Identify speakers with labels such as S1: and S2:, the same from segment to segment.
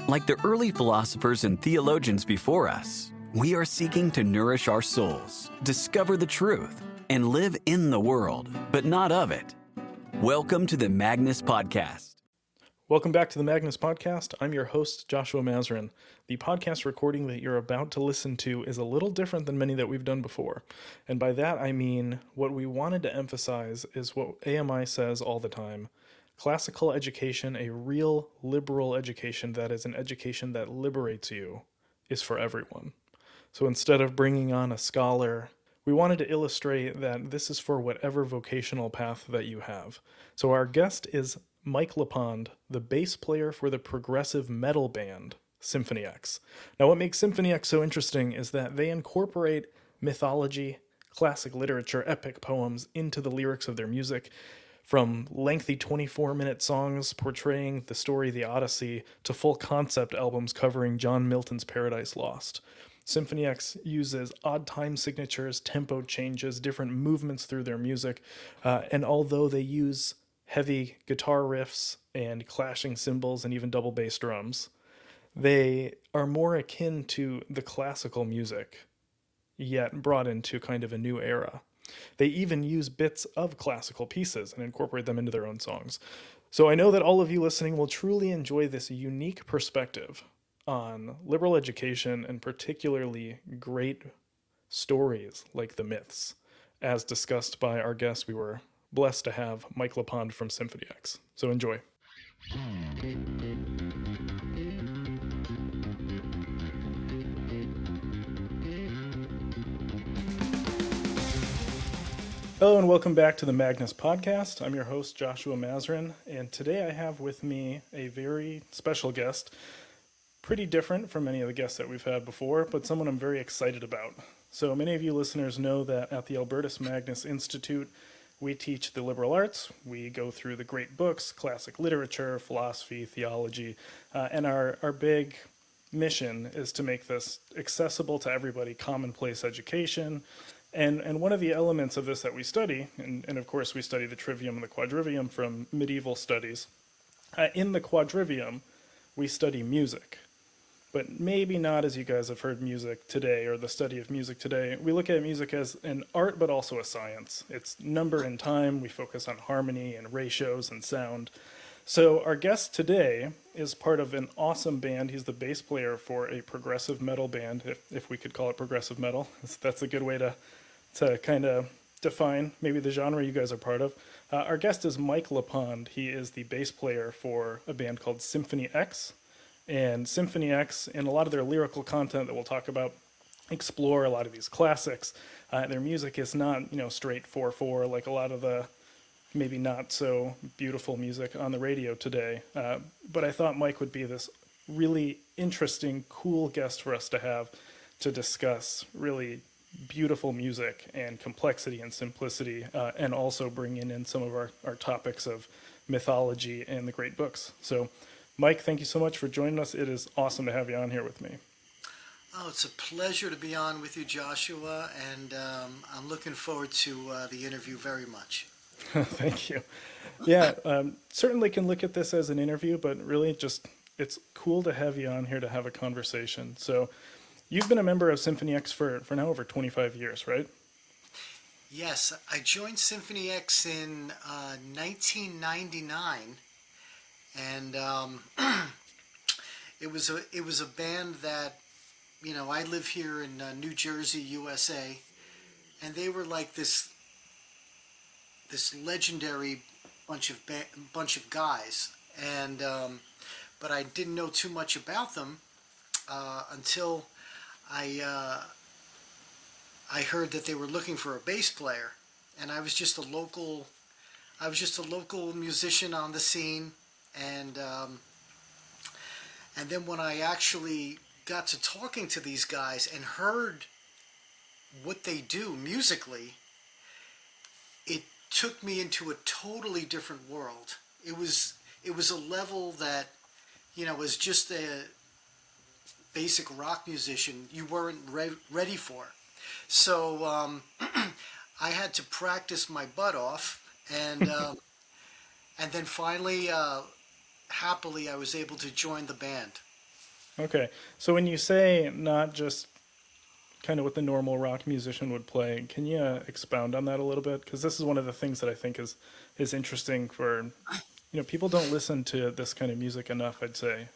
S1: Like the early philosophers and theologians before us, we are seeking to nourish our souls, discover the truth, and live in the world, but not of it. Welcome to the Magnus Podcast.
S2: Welcome back to the Magnus Podcast. I'm your host, Joshua Mazarin. The podcast recording that you're about to listen to is a little different than many that we've done before. And by that, I mean what we wanted to emphasize is what AMI says all the time. Classical education, a real liberal education that is an education that liberates you, is for everyone. So instead of bringing on a scholar, we wanted to illustrate that this is for whatever vocational path that you have. So our guest is Mike LePond, the bass player for the progressive metal band Symphony X. Now, what makes Symphony X so interesting is that they incorporate mythology, classic literature, epic poems into the lyrics of their music, from lengthy 24-minute songs portraying the story of the Odyssey to full concept albums covering John Milton's Paradise Lost. Symphony X uses odd time signatures, tempo changes, different movements through their music, and although they use heavy guitar riffs and clashing cymbals and even double bass drums, they are more akin to the classical music, yet brought into kind of a new era. They even use bits of classical pieces and incorporate them into their own songs. So I know that all of you listening will truly enjoy this unique perspective on liberal education and particularly great stories like the myths, as discussed by our guest. We were blessed to have Mike LePond from Symphony X. So enjoy. Hello and welcome back to the Magnus Podcast. I'm your host, Joshua Mazarin, and today I have with me a very special guest, pretty different from many of the guests that we've had before, but someone I'm very excited about. So many of you listeners know that at the Albertus Magnus Institute, we teach the liberal arts. We go through the great books, classic literature, philosophy, theology, and our big mission is to make this accessible to everybody, commonplace education. And one of the elements of this that we study, and of course we study the trivium and the quadrivium from medieval studies. In the quadrivium, we study music, but maybe not as you guys have heard music today or the study of music today. We look at music as an art, but also a science. It's number and time. We focus on harmony and ratios and sound. So our guest today is part of an awesome band. He's the bass player for a progressive metal band, if we could call it progressive metal. That's a good way to kind of define maybe the genre you guys are part of. Our guest is Mike LePond. He is the bass player for a band called Symphony X. And Symphony X, and a lot of their lyrical content that we'll talk about, explore a lot of these classics. Their music is not, straight 4/4 like a lot of the maybe not so beautiful music on the radio today. But I thought Mike would be this really interesting, cool guest for us to have to discuss really beautiful music and complexity and simplicity, and also bringing in some of our topics of mythology and the great books. So Mike, thank you so much for joining us. It is awesome to have you on here with me.
S3: Oh, it's a pleasure to be on with you, Joshua, and I'm looking forward to the interview very much.
S2: Thank you. Yeah, certainly can look at this as an interview, but really just it's cool to have you on here to have a conversation. So you've been a member of Symphony X for now over 25 years, right?
S3: Yes, I joined Symphony X in 1999. And it was a band that, I live here in New Jersey, USA, and they were like this legendary bunch of guys, and but I didn't know too much about them until I heard that they were looking for a bass player, and I was just a local musician on the scene. And then when I actually got to talking to these guys and heard what they do musically, it took me into a totally different world. It was a level that, as just a basic rock musician, you weren't ready for. So I had to practice my butt off, and then finally, happily, I was able to join the band.
S2: Okay. So when you say not just kind of what the normal rock musician would play, can you expound on that a little bit? Because this is one of the things that I think is interesting for, people don't listen to this kind of music enough, I'd say.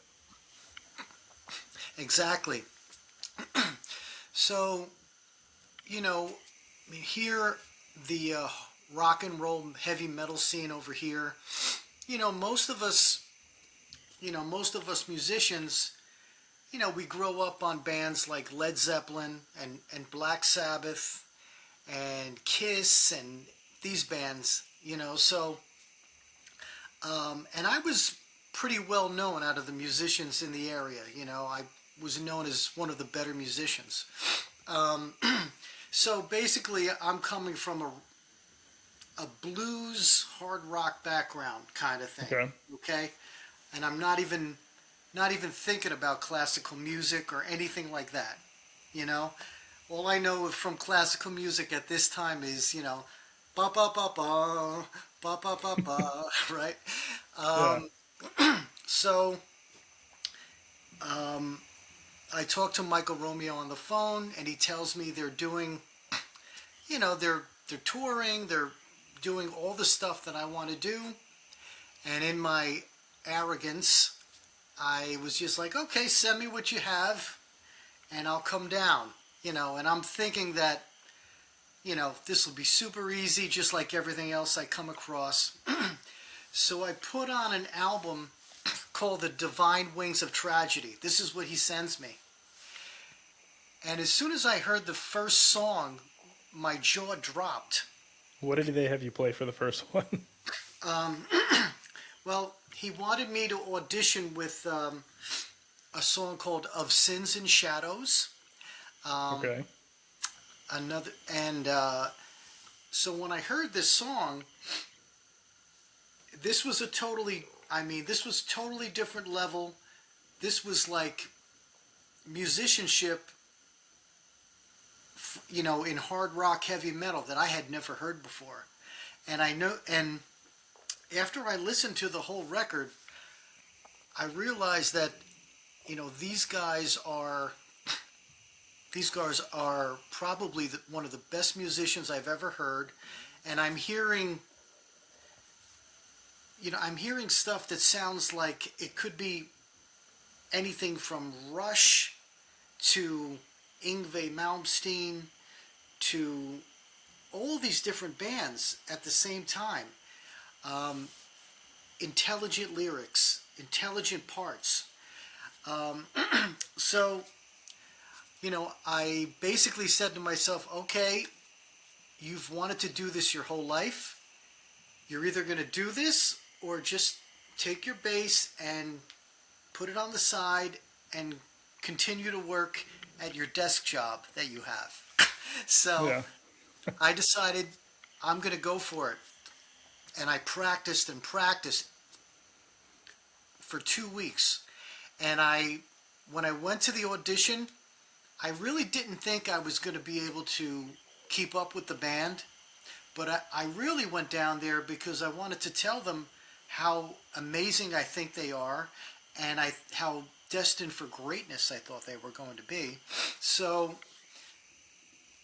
S3: Exactly. So, you know, here, the rock and roll heavy metal scene over here, you know, most of us, most of us musicians, we grow up on bands like Led Zeppelin and Black Sabbath and Kiss and these bands, so, and I was pretty well known out of the musicians in the area, I was known as one of the better musicians. Um, so basically, I'm coming from a blues hard rock background kind of thing.
S2: Okay.
S3: Okay, and I'm not even thinking about classical music or anything like that. You know, all I know from classical music at this time is ba ba ba ba ba ba ba ba, right?
S2: Yeah.
S3: Um, so um, I talked to Michael Romeo on the phone, and he tells me they're doing, they're touring, they're doing all the stuff that I want to do, and in my arrogance, I was just like, okay, send me what you have, and I'll come down, and I'm thinking that, this will be super easy, just like everything else I come across. So I put on an album called The Divine Wings of Tragedy. This is what he sends me. And as soon as I heard the first song, my jaw dropped.
S2: What did they have you play for the first one?
S3: Um, well, he wanted me to audition with a song called Of Sins and Shadows. Um,
S2: Okay.
S3: another, and so when I heard this song, this was this was totally different level. This was like musicianship, in hard rock heavy metal that I had never heard before. And after I listened to the whole record, I realized that, these guys are probably one of the best musicians I've ever heard, and I'm hearing stuff that sounds like it could be anything from Rush to Yngwie Malmsteen to all these different bands at the same time. Um, Intelligent lyrics, intelligent parts. Um, so, I basically said to myself, okay, you've wanted to do this your whole life. You're either going to do this or just take your bass and put it on the side and continue to work at your desk job that you have. So
S2: Yeah.
S3: I decided I'm going to go for it. And I practiced and practiced for 2 weeks. And when I went to the audition, I really didn't think I was going to be able to keep up with the band. But I really went down there because I wanted to tell them how amazing I think they are, and how destined for greatness I thought they were going to be. So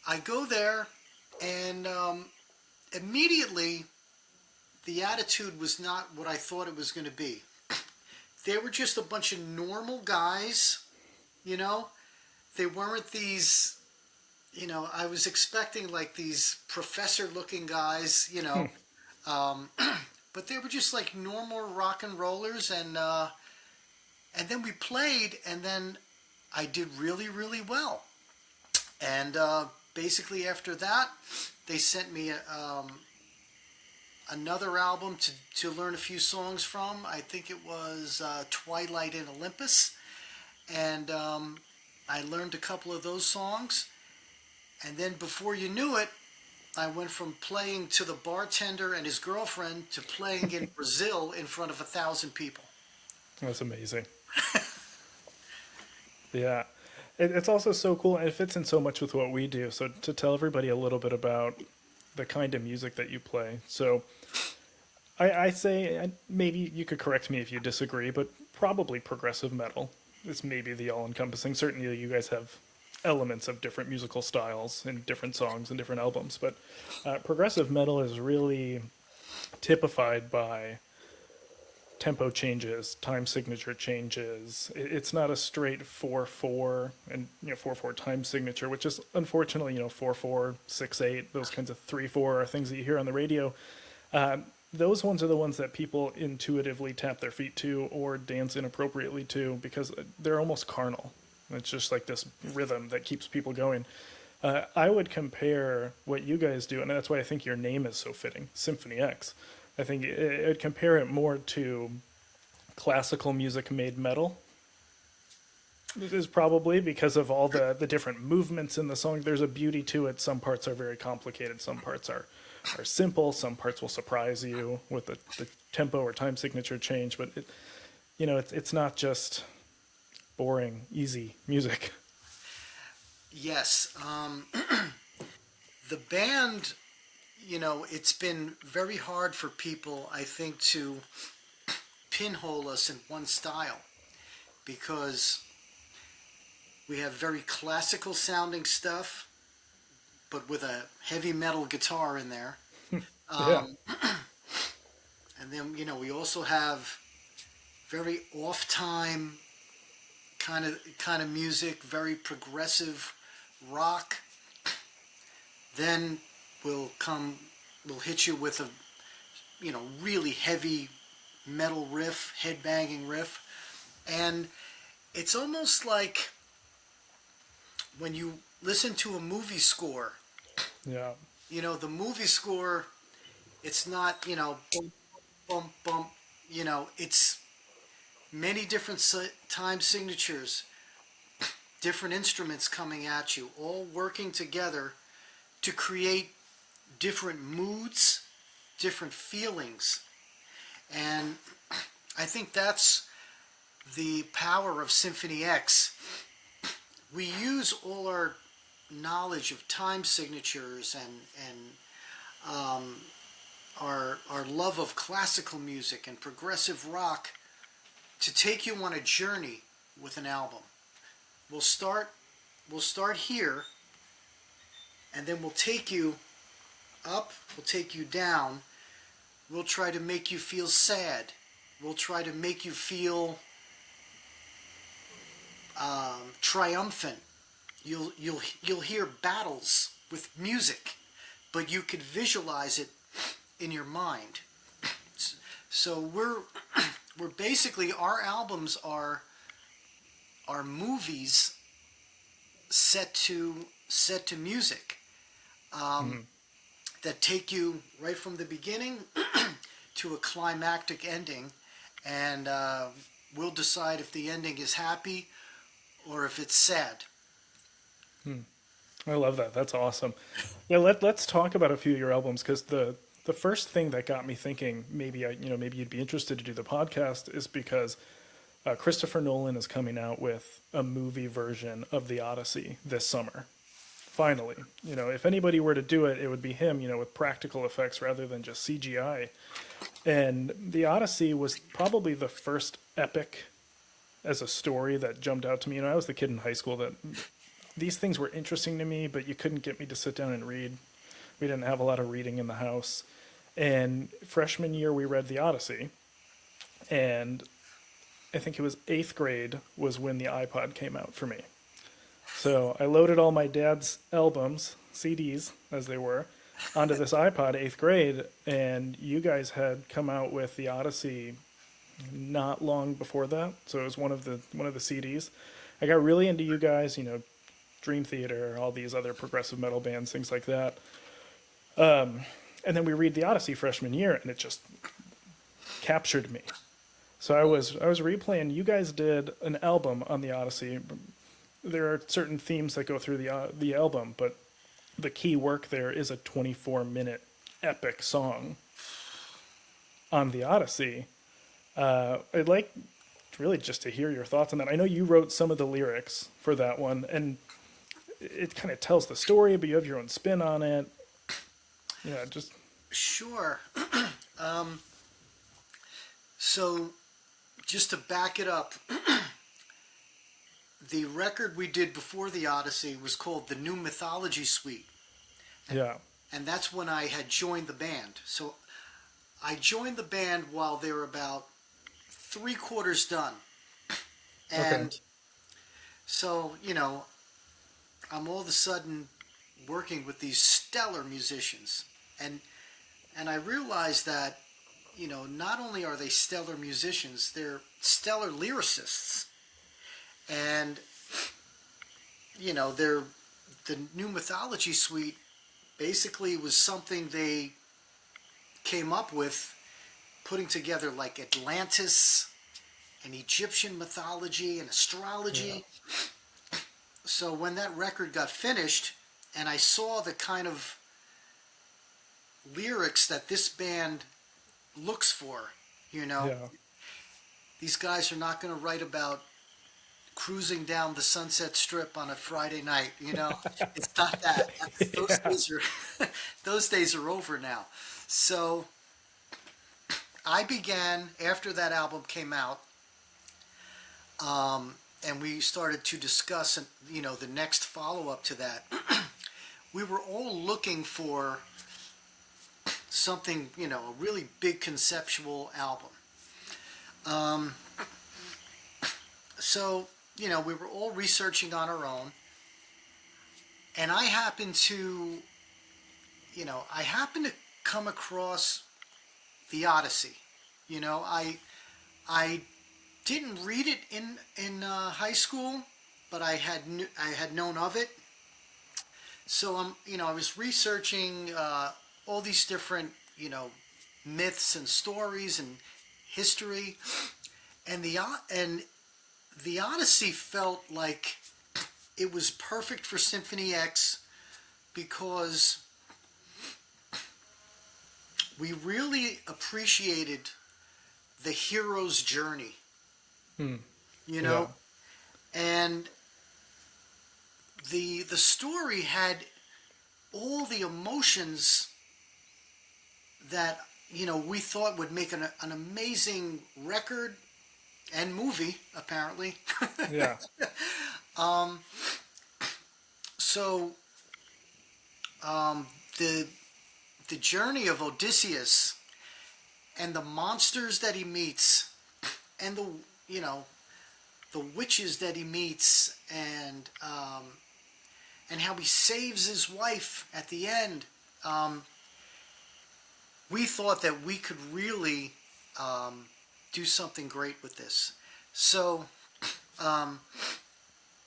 S3: I go there, and immediately the attitude was not what I thought it was going to be. They were just a bunch of normal guys, you know. They weren't these, I was expecting like these professor-looking guys, um, but they were just like normal rock and rollers, and then we played, and then I did really, really well. And basically after that, they sent me another album to learn a few songs from. I think it was Twilight in Olympus. And I learned a couple of those songs. And then before you knew it, I went from playing to the bartender and his girlfriend to playing in Brazil in front of 1,000 people.
S2: That's amazing. Yeah. It's also so cool, and it fits in so much with what we do. So to tell everybody a little bit about the kind of music that you play. So I say, and maybe you could correct me if you disagree, but probably progressive metal. it's maybe the all-encompassing. Certainly you guys have elements of different musical styles and different songs and different albums, but progressive metal is really typified by tempo changes, time signature changes. It's not a straight 4/4 and 4/4 time signature, which is unfortunately 4/4, 6/8, those kinds of 3/4 are things that you hear on the radio. Those ones are the ones that people intuitively tap their feet to or dance inappropriately to because they're almost carnal. It's just like this rhythm that keeps people going. I would compare what you guys do, and that's why I think your name is so fitting, Symphony X. I think it would compare it more to classical music made metal. It is probably because of all the different movements in the song. There's a beauty to it. Some parts are very complicated. Some parts are simple. Some parts will surprise you with the tempo or time signature change. But it's not just boring, easy music.
S3: Yes. The band, it's been very hard for people, I think, to pinhole us in one style because we have very classical sounding stuff, but with a heavy metal guitar in there.
S2: Yeah.
S3: And then, we also have very off-time kind of music, very progressive rock. Then we'll hit you with a really heavy metal riff, head-banging riff. And it's almost like when you listen to a movie score.
S2: Yeah.
S3: The movie score, it's not, bump, bump, bump. It's many different time signatures, different instruments coming at you, all working together to create different moods, different feelings. And I think that's the power of Symphony X. We use all our knowledge of time signatures and our love of classical music and progressive rock to take you on a journey with an album. We'll start here, and then we'll take you up, we'll take you down. We'll try to make you feel sad. We'll try to make you feel triumphant. You'll hear battles with music, but you could visualize it in your mind. So we're basically, our albums are movies set to music that take you right from the beginning to a climactic ending, and we'll decide if the ending is happy or if it's sad.
S2: I love that. That's awesome. Yeah, let's talk about a few of your albums because the first thing that got me thinking maybe you'd be interested to do the podcast is because Christopher Nolan is coming out with a movie version of the Odyssey this summer. Finally, if anybody were to do it, it would be him, with practical effects rather than just CGI. And the Odyssey was probably the first epic as a story that jumped out to me. I was the kid in high school that these things were interesting to me, but you couldn't get me to sit down and read. We didn't have a lot of reading in the house. And freshman year, we read the Odyssey. And I think it was 8th grade was when the iPod came out for me. So I loaded all my dad's albums, CDs as they were, onto this iPod 8th grade, and you guys had come out with the Odyssey not long before that. So it was one of the CDs. I got really into you guys, Dream Theater, all these other progressive metal bands, things like that. And then we read the Odyssey freshman year, and it just captured me. So I was replaying. You guys did an album on the Odyssey. There are certain themes that go through the album, but the key work there is a 24-minute epic song on the Odyssey. I'd like really just to hear your thoughts on that. I know you wrote some of the lyrics for that one, and it kind of tells the story, but you have your own spin on it. Yeah, just...
S3: Sure. So, just to back it up, the record we did before the Odyssey was called the New Mythology Suite.
S2: Yeah.
S3: And that's when I had joined the band. So I joined the band while they were about 3/4 done. And
S2: Okay.
S3: so, you know, I'm all of a sudden working with these stellar musicians. And I realized that, you know, not only are they stellar musicians, they're stellar lyricists. And, you know, the New Mythology Suite basically was something they came up with, putting together like Atlantis and Egyptian mythology and astrology.
S2: Yeah.
S3: So when that record got finished and I saw the kind of lyrics that this band looks for, you know,
S2: Yeah.
S3: these guys are not going to write about cruising down the Sunset Strip on a Friday night, you know. It's not that. Those
S2: Yeah.
S3: days are those days are over now. So I began, after that album came out, and we started to discuss, you know, the next follow-up to that. We were all looking for something, you know, a really big conceptual album. So, you know, we were all researching on our own, and I happened to come across the Odyssey. You know, I didn't read it in high school, but I had known of it. So I was researching all these different, you know, myths and stories and history, and the Odyssey felt like it was perfect for Symphony X because we really appreciated the hero's journey, you know,
S2: Yeah.
S3: and the story had all the emotions that, you know, we thought would make an amazing record and movie, apparently.
S2: Yeah.
S3: So the journey of Odysseus and the monsters that he meets, and the witches that he meets, and how he saves his wife at the end. We thought that we could really do something great with this. So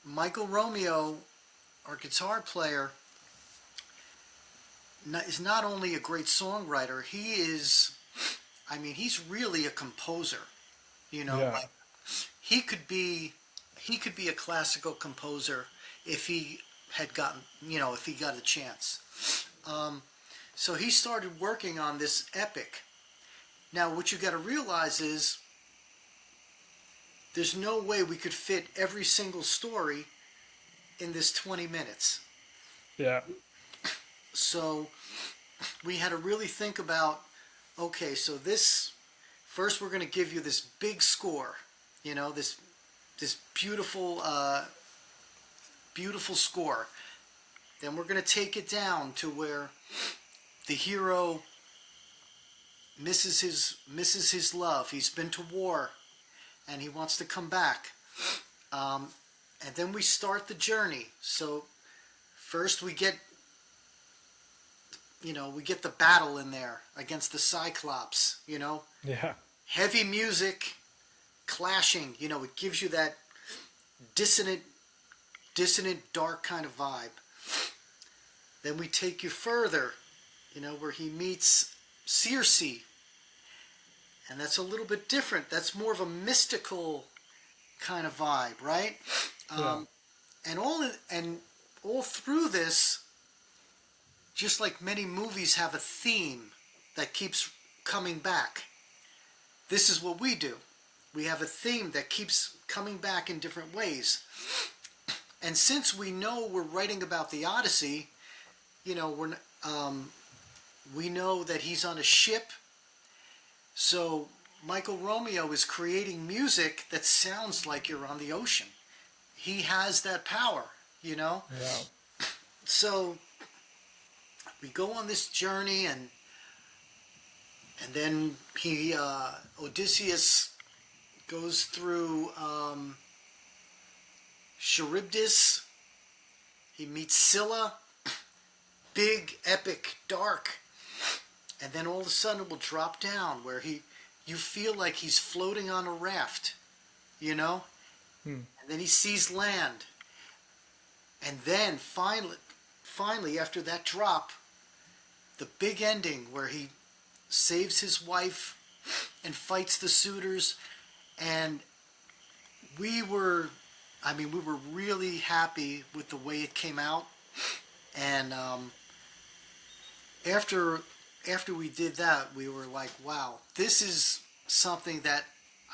S3: Michael Romeo, our guitar player, is not only a great songwriter, he's really a composer. You know,
S2: Yeah.
S3: like he could be a classical composer if he had gotten, you know, if he got a chance. So he started working on this epic. Now, what you got to realize is there's no way we could fit every single story in this 20 minutes.
S2: Yeah.
S3: So we had to really think about, okay, so this, first we're going to give you this big score, you know, this beautiful beautiful score. Then we're going to take it down to where the hero misses his love. He's been to war and he wants to come back. And then we start the journey. So first we get the battle in there against the Cyclops, you know.
S2: Yeah.
S3: Heavy music, clashing, you know, it gives you that dissonant, dark kind of vibe. Then we take you further, you know, where he meets Circe. And that's a little bit different. That's more of a mystical kind of vibe, right?
S2: Yeah.
S3: And all through this, just like many movies have a theme that keeps coming back, this is what we do. We have a theme that keeps coming back in different ways. And since we know we're writing about the Odyssey, you know, we know that he's on a ship. So Michael Romeo is creating music that sounds like you're on the ocean. he has that power, you know.
S2: Yeah.
S3: So we go on this journey, and then he Odysseus goes through Charybdis. He meets Scylla, big, epic, dark, and then all of a sudden it will drop down where you feel like he's floating on a raft, you know. And then he sees land, and then finally after that drop, the big ending where he saves his wife and fights the suitors. And we were really happy with the way it came out. And after we did that, we were like, wow, this is something that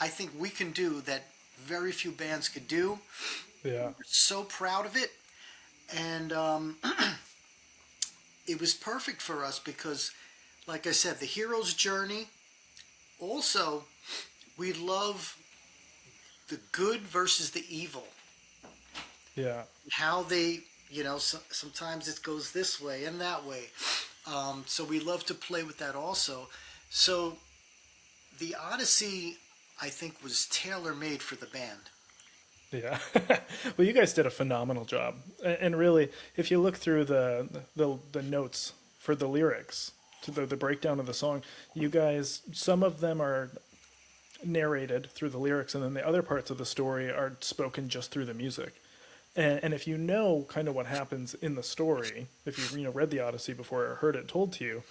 S3: I think we can do that very few bands could do.
S2: Yeah.
S3: We're so proud of it. And it was perfect for us because, like I said, the hero's journey. Also, we love the good versus the evil.
S2: Yeah.
S3: How they, sometimes it goes this way and that way. So we love to play with that also. So the Odyssey, I think, was tailor-made for the band.
S2: Yeah. Well, you guys did a phenomenal job. And really, if you look through the notes for the lyrics, to the breakdown of the song, you guys, some of them are narrated through the lyrics, and then the other parts of the story are spoken just through the music. And if you know kind of what happens in the story, if you read the Odyssey before or heard it told to you,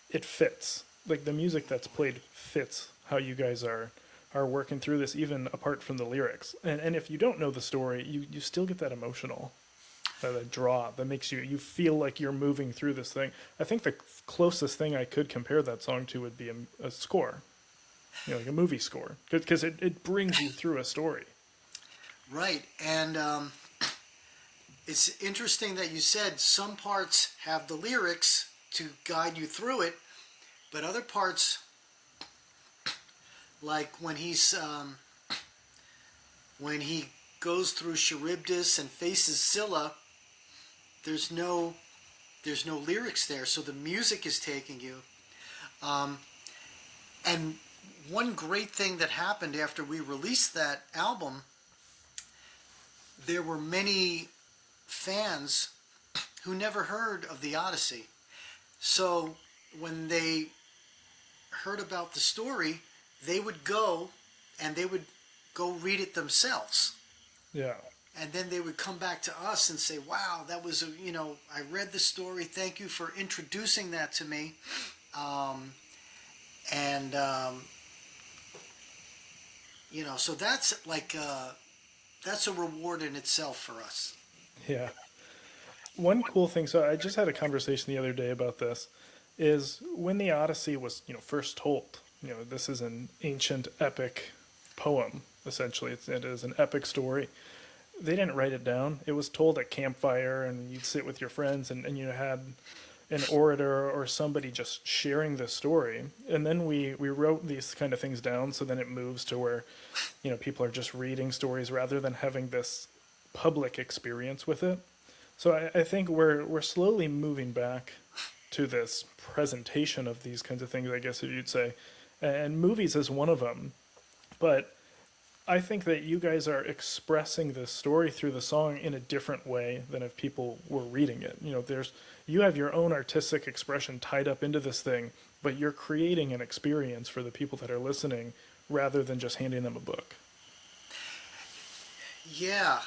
S2: it fits. Like the music that's played fits how you guys are working through this, even apart from the lyrics. And if you don't know the story, you still get that emotional, that draw that makes you feel like you're moving through this thing. I think the closest thing I could compare that song to would be a score, like a movie score, because it brings you through a story.
S3: Right, and it's interesting that you said some parts have the lyrics to guide you through it, but other parts, like when he goes through Charybdis and faces Scylla, there's no lyrics there, so the music is taking you. And one great thing that happened after we released that album, there were many fans who never heard of the Odyssey. So when they heard about the story, they would go read it themselves.
S2: Yeah.
S3: And then they would come back to us and say, wow, that was, I read the story. Thank you for introducing that to me. So that's like, that's a reward in itself for us.
S2: Yeah. One cool thing, so I just had a conversation the other day about this, is when the Odyssey was, first told, this is an ancient epic poem, essentially. It is an epic story. They didn't write it down. It was told at campfire, and you'd sit with your friends, and you had an orator or somebody just sharing the story. And then we wrote these kind of things down, so then it moves to where, people are just reading stories rather than having this public experience with it. So I think we're slowly moving back to this presentation of these kinds of things, I guess if you'd say. And movies is one of them. But I think that you guys are expressing the story through the song in a different way than if people were reading it. You have your own artistic expression tied up into this thing, but you're creating an experience for the people that are listening rather than just handing them a book.
S3: Yeah.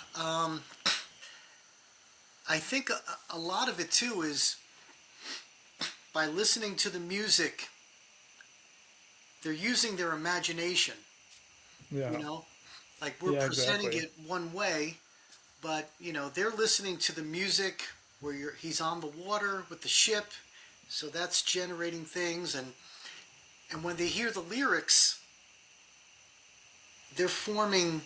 S3: I think a lot of it too is by listening to the music, they're using their imagination.
S2: Yeah.
S3: Like we're presenting
S2: exactly.
S3: it one way, but they're listening to the music where he's on the water with the ship, so that's generating things, and when they hear the lyrics, they're forming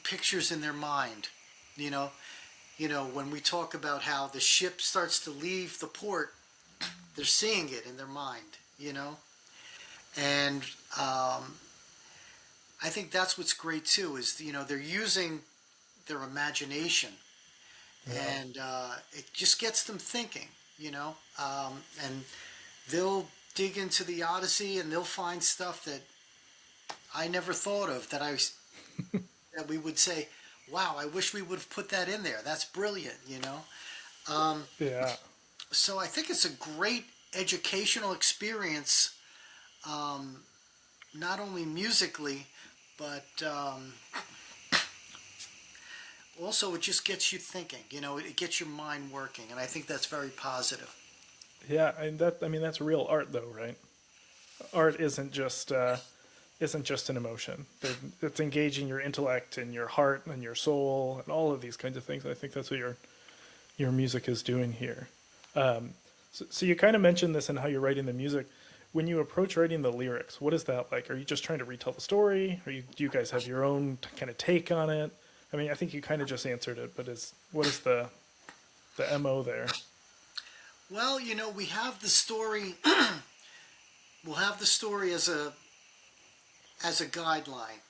S3: pictures in their mind. When we talk about how the ship starts to leave the port, they're seeing it in their mind. And I think that's what's great too, is, they're using their imagination, and it just gets them thinking, and they'll dig into the Odyssey and they'll find stuff that I never thought of, that we would say, wow, I wish we would have put that in there. That's brilliant.
S2: Yeah.
S3: So I think it's a great educational experience, not only musically, but also it just gets you thinking. It gets your mind working, and I think that's very positive.
S2: Yeah, and that's real art, though, right? Art isn't just an emotion. It's engaging your intellect and your heart and your soul and all of these kinds of things. I think that's what your music is doing here. So you kind of mentioned this in how you're writing the music. When you approach writing the lyrics, what is that like? Are you just trying to retell the story? Do you guys have your own kind of take on it? I mean, I think you kind of just answered it, but what is the MO there?
S3: Well, we have the story. We'll have the story as a guideline.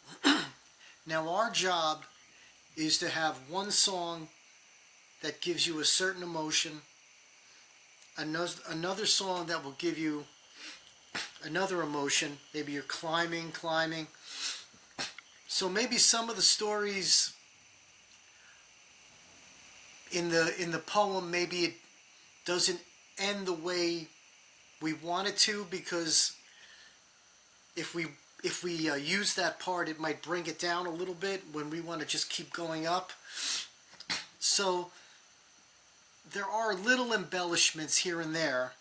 S3: Now, our job is to have one song that gives you a certain emotion, another song that will give you another emotion. Maybe you're climbing. So maybe some of the stories in the poem, maybe it doesn't end the way we want it to, because if we use that part, it might bring it down a little bit when we want to just keep going up. So there are little embellishments here and there,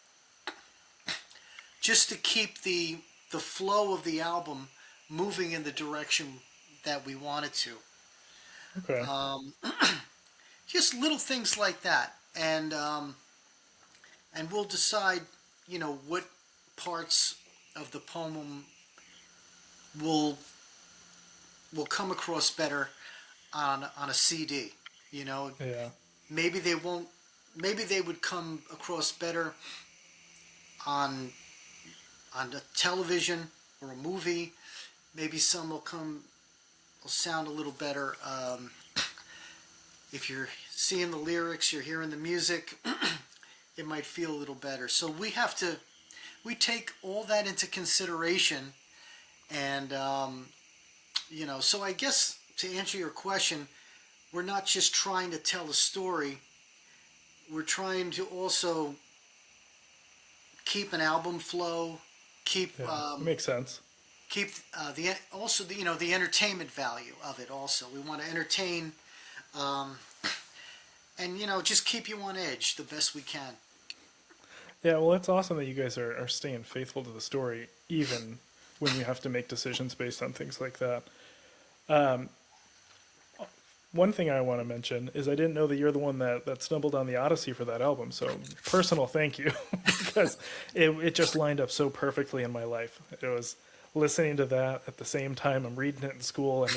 S3: just to keep the flow of the album moving in the direction that we want it to.
S2: Okay.
S3: Just little things like that, and we'll decide, what parts of the poem will come across better on a CD.
S2: Yeah.
S3: Maybe they won't. Maybe they would come across better on the television or a movie. Maybe some will sound a little better. If you're seeing the lyrics, you're hearing the music, it might feel a little better. So we take all that into consideration, and so I guess to answer your question, we're not just trying to tell a story. We're trying to also keep an album flow,
S2: makes sense.
S3: Keep the entertainment value of it. Also, we want to entertain, and just keep you on edge the best we can.
S2: Yeah, well, it's awesome that you guys are staying faithful to the story, even when you have to make decisions based on things like that. One thing I want to mention is I didn't know that you're the one that stumbled on the Odyssey for that album. So personal thank you, because it just lined up so perfectly in my life. It was listening to that at the same time I'm reading it in school, and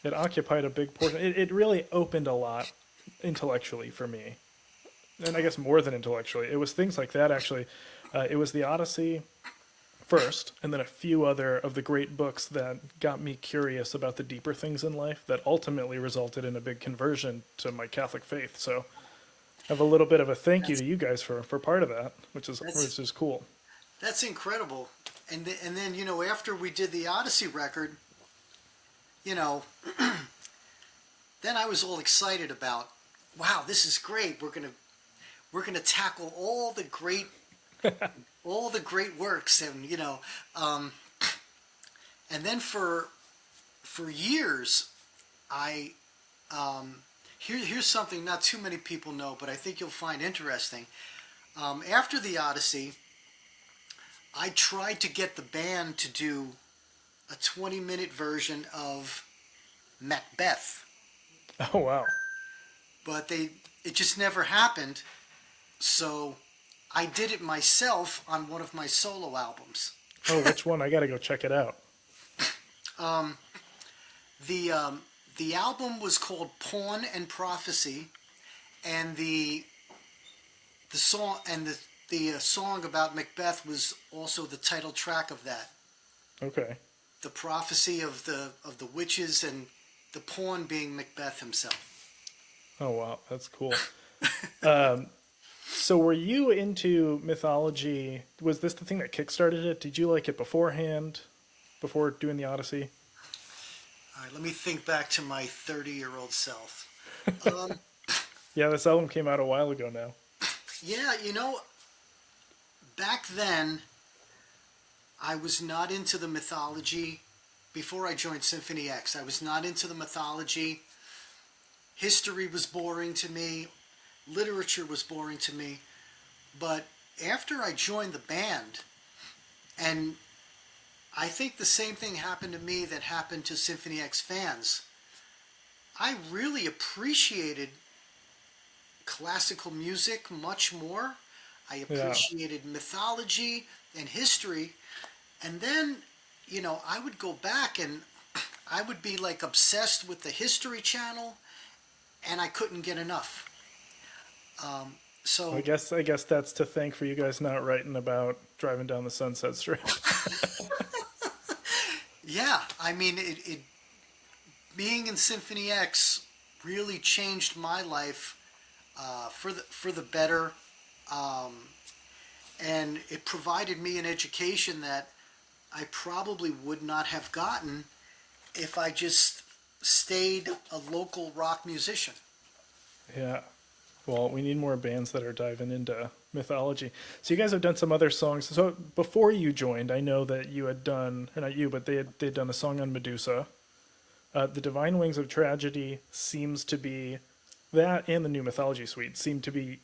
S2: it occupied a big portion. It really opened a lot intellectually for me, and I guess more than intellectually. It was things like that, actually. It was the Odyssey first, and then a few other of the great books that got me curious about the deeper things in life that ultimately resulted in a big conversion to my Catholic faith. So I have a little bit of a thank you to you guys for part of that, which is cool.
S3: That's incredible. And then after we did the Odyssey record, then I was all excited about, wow, this is great. We're gonna tackle all the great works, and and then for years, here's something not too many people know, but I think you'll find interesting. After the Odyssey, I tried to get the band to do a 20-minute version of Macbeth.
S2: Oh, wow.
S3: But it just never happened. So I did it myself on one of my solo albums.
S2: Oh, which one? I got to go check it out.
S3: The album was called Pawn and Prophecy, and the song about Macbeth was also the title track of that.
S2: Okay.
S3: the prophecy of the witches and the pawn being Macbeth himself.
S2: Oh wow, that's cool. So were you into mythology? Was this the thing that kickstarted it? Did you like it beforehand, before doing the Odyssey?
S3: All right, let me think back to my 30-year-old self.
S2: Yeah, this album came out a while ago now.
S3: Yeah, back then, I was not into the mythology. Before I joined Symphony X, I was not into the mythology. History was boring to me. Literature was boring to me. But after I joined the band, and I think the same thing happened to me that happened to Symphony X fans, I really appreciated classical music much more. I appreciated mythology and history. And then, I would go back and I would be like obsessed with the History Channel, and I couldn't get enough. So
S2: I guess that's to thank for you guys not writing about driving down the Sunset Strip.
S3: yeah, I mean, it being in Symphony X really changed my life for the better, and it provided me an education that I probably would not have gotten if I just stayed a local rock musician.
S2: Yeah. Well, we need more bands that are diving into mythology. So you guys have done some other songs. So before you joined, I know that you had done, or not you, but they'd done a song on Medusa. The Divine Wings of Tragedy seems to be, that and the New Mythology Suite seem to be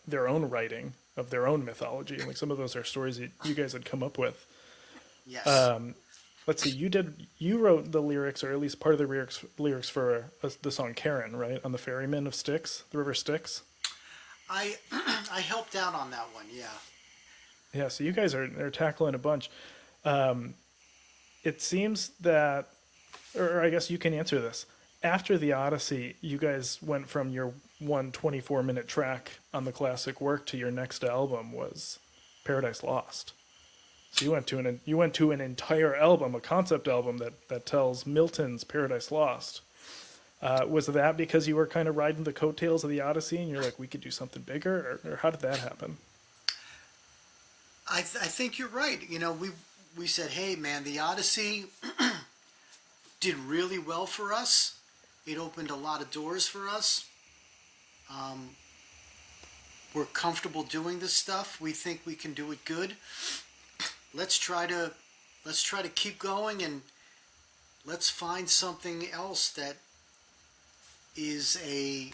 S2: their own writing of their own mythology. Like some of those are stories that you guys had come up with.
S3: Yes.
S2: Let's see, you wrote the lyrics, or at least part of the lyrics for the song Karen, right? On the Ferryman of Styx, the River Styx.
S3: I helped out on that one, yeah.
S2: Yeah, so you guys are tackling a bunch. It seems that, or I guess you can answer this. After the Odyssey, you guys went from your 24-minute track on the classic work to your next album was Paradise Lost. So you went to an entire album, a concept album that tells Milton's Paradise Lost. Was that because you were kind of riding the coattails of the Odyssey and you're like, we could do something bigger, or how did that happen?
S3: I think you're right. We said, hey man, the Odyssey did really well for us. It opened a lot of doors for us. We're comfortable doing this stuff. We think we can do it good. Let's try to keep going, and let's find something else that is a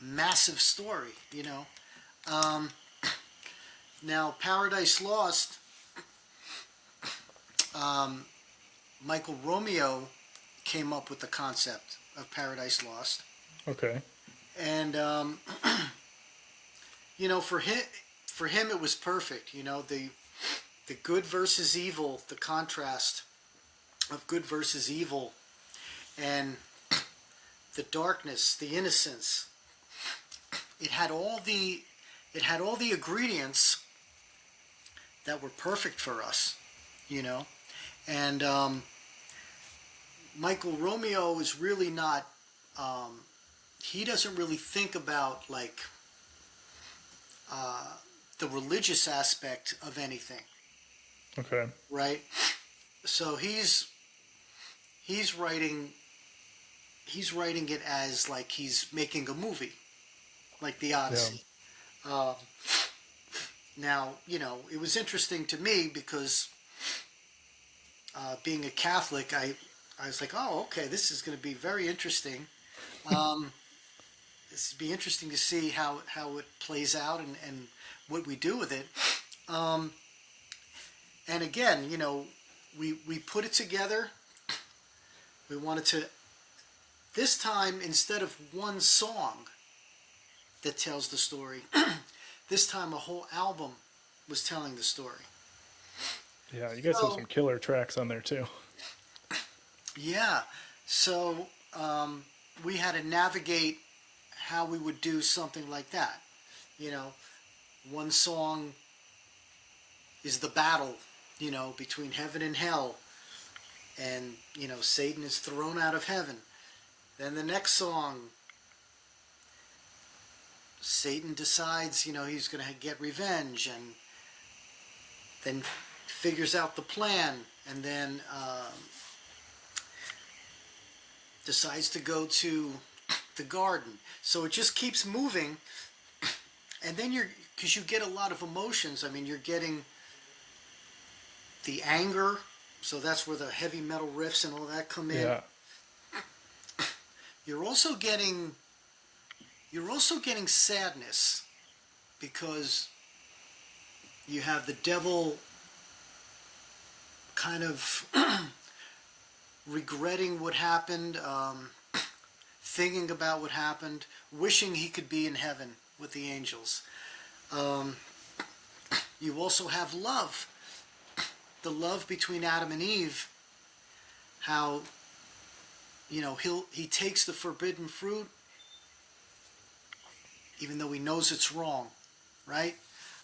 S3: massive story, Now, Paradise Lost, Michael Romeo came up with the concept of Paradise Lost.
S2: Okay.
S3: And, for him it was perfect, the good versus evil, the contrast of good versus evil, and the darkness, the innocence. It had all the ingredients that were perfect for us, And Michael Romeo is really not. He doesn't really think about the religious aspect of anything.
S2: Okay.
S3: Right. So he's writing it as like he's making a movie, like the Odyssey. Yeah. Now, it was interesting to me because being a Catholic, I was like, oh, okay, this is going to be very interesting. This would be interesting to see how it plays out and what we do with it. And again, we put it together. We wanted to, this time, instead of one song that tells the story, this time a whole album was telling the story.
S2: Yeah, you guys have some killer tracks on there too.
S3: Yeah, so we had to navigate how we would do something like that. One song is the battle, between heaven and hell. and Satan is thrown out of heaven. Then the next song, Satan decides he's going to get revenge, and then figures out the plan, and then decides to go to the garden. So it just keeps moving, and then because you get a lot of emotions. I mean, you're getting the anger, so that's where the heavy metal riffs and all that come in.
S2: Yeah.
S3: You're also getting sadness, because you have the devil kind of regretting what happened, thinking about what happened, wishing he could be in heaven with the angels. You also have love, the love between Adam and Eve, how he takes the forbidden fruit even though he knows it's wrong, right?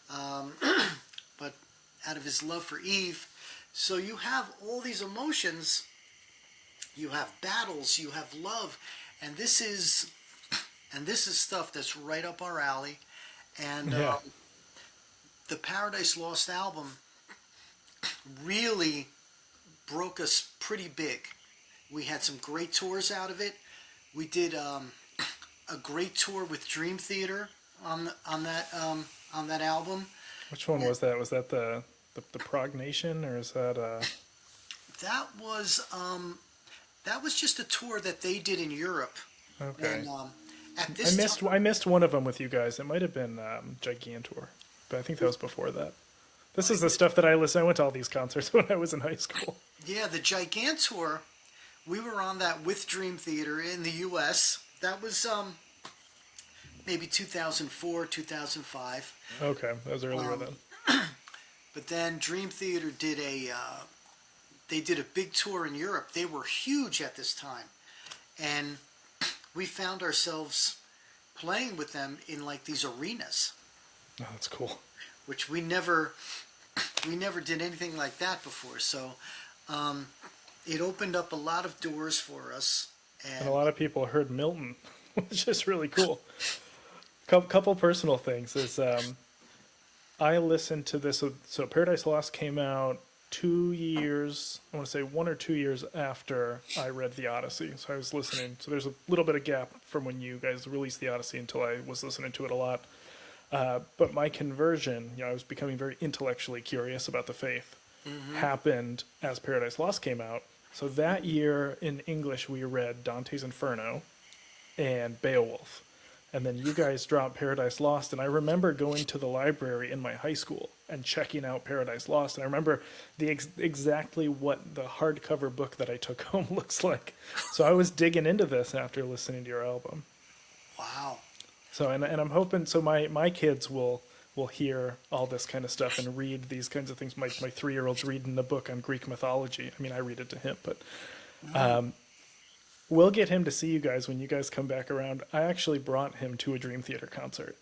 S3: But out of his love for Eve. So you have all these emotions, you have battles, you have love, and this is stuff that's right up our alley. And the Paradise Lost album really broke us pretty big. We had some great tours out of it. We did a great tour with Dream Theater on that album.
S2: Which one was that? Was that the Prague Nation, or is that?
S3: That was just a tour that they did in Europe.
S2: Okay.
S3: And at this
S2: I missed one of them with you guys. It might have been Gigantour, but I think that was before that. This is the stuff that I listened. I went to all these concerts when I was in high school. Yeah,
S3: the Gigantour, we were on that with Dream Theater in the U.S. That was maybe 2004, 2005.
S2: Okay, that was earlier then.
S3: But then Dream Theater did they did a big tour in Europe. They were huge at this time, and we found ourselves playing with them in like these arenas.
S2: Oh, that's cool.
S3: Which we never did anything like that before. So it opened up a lot of doors for us.
S2: And a lot of people heard Milton, which is really cool. Couple personal things is I listened to this. So Paradise Lost came out 2 years, I want to say 1 or 2 years after I read the Odyssey. So I was listening. So there's a little bit of gap from when you guys released the Odyssey until I was listening to it a lot. But my conversion, I was becoming very intellectually curious about the faith, happened as Paradise Lost came out. So that year in English, we read Dante's Inferno and Beowulf. And then you guys dropped Paradise Lost. And I remember going to the library in my high school and checking out Paradise Lost. And I remember exactly what the hardcover book that I took home looks like. So I was digging into this after listening to your album.
S3: Wow.
S2: So, and I'm hoping, so my kids will hear all this kind of stuff and read these kinds of things. My 3-year-old's reading the book on Greek mythology. I mean, I read it to him, but we'll get him to see you guys when you guys come back around. I actually brought him to a Dream Theater concert,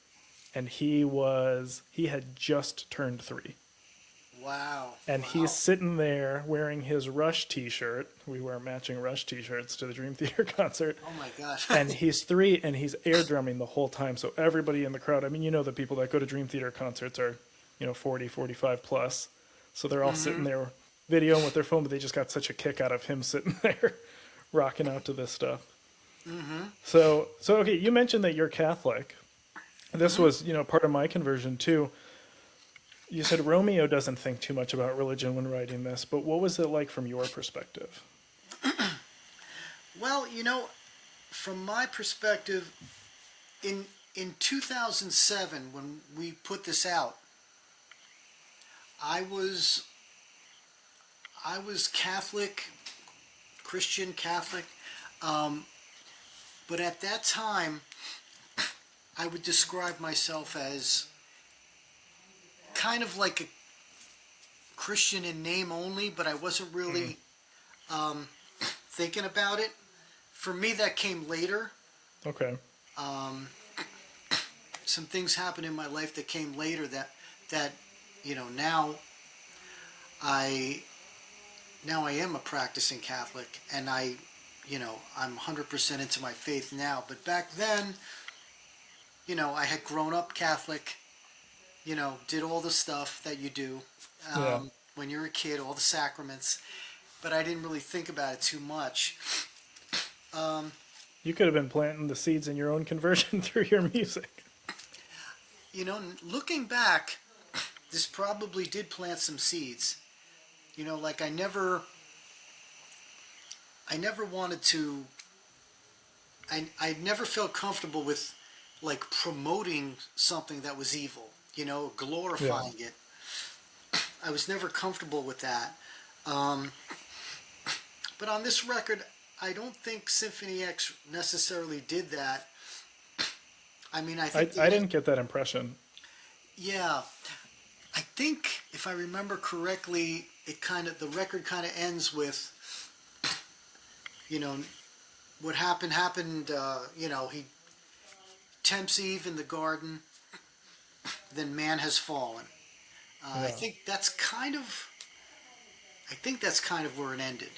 S2: and he had just turned 3.
S3: Wow.
S2: And he's sitting there wearing his Rush t-shirt. We wear matching Rush t-shirts to the Dream Theater concert.
S3: Oh my gosh.
S2: And he's 3 and he's air drumming the whole time. So everybody in the crowd, I mean, the people that go to Dream Theater concerts are, 40, 45 plus. So they're all sitting there videoing with their phone, but they just got such a kick out of him sitting there rocking out to this stuff. So okay, you mentioned that you're Catholic. This was, part of my conversion too. You said Romeo doesn't think too much about religion when writing this, but what was it like from your perspective?
S3: Well, from my perspective, in 2007, when we put this out, I was Catholic, Christian Catholic, but at that time, I would describe myself as kind of like a Christian in name only, but I wasn't really thinking about it. For me, that came later.
S2: Okay.
S3: Some things happened in my life that came later that now I now I am a practicing Catholic, and I'm 100% into my faith now. But back then, I had grown up Catholic, did all the stuff that you do
S2: Yeah.
S3: when you're a kid, all the sacraments, but I didn't really think about it too much.
S2: You could have been planting the seeds in your own conversion through your music.
S3: Looking back, this probably did plant some seeds. Like I never wanted to, I never felt comfortable with like promoting something that was evil, glorifying it. I was never comfortable with that. But on this record, I don't think Symphony X necessarily did that. I mean, I think
S2: I didn't get that impression.
S3: Yeah, I think if I remember correctly, the record kind of ends with, what happened. He tempts Eve in the garden, then man has fallen.
S2: Yeah.
S3: I think that's kind of where it ended.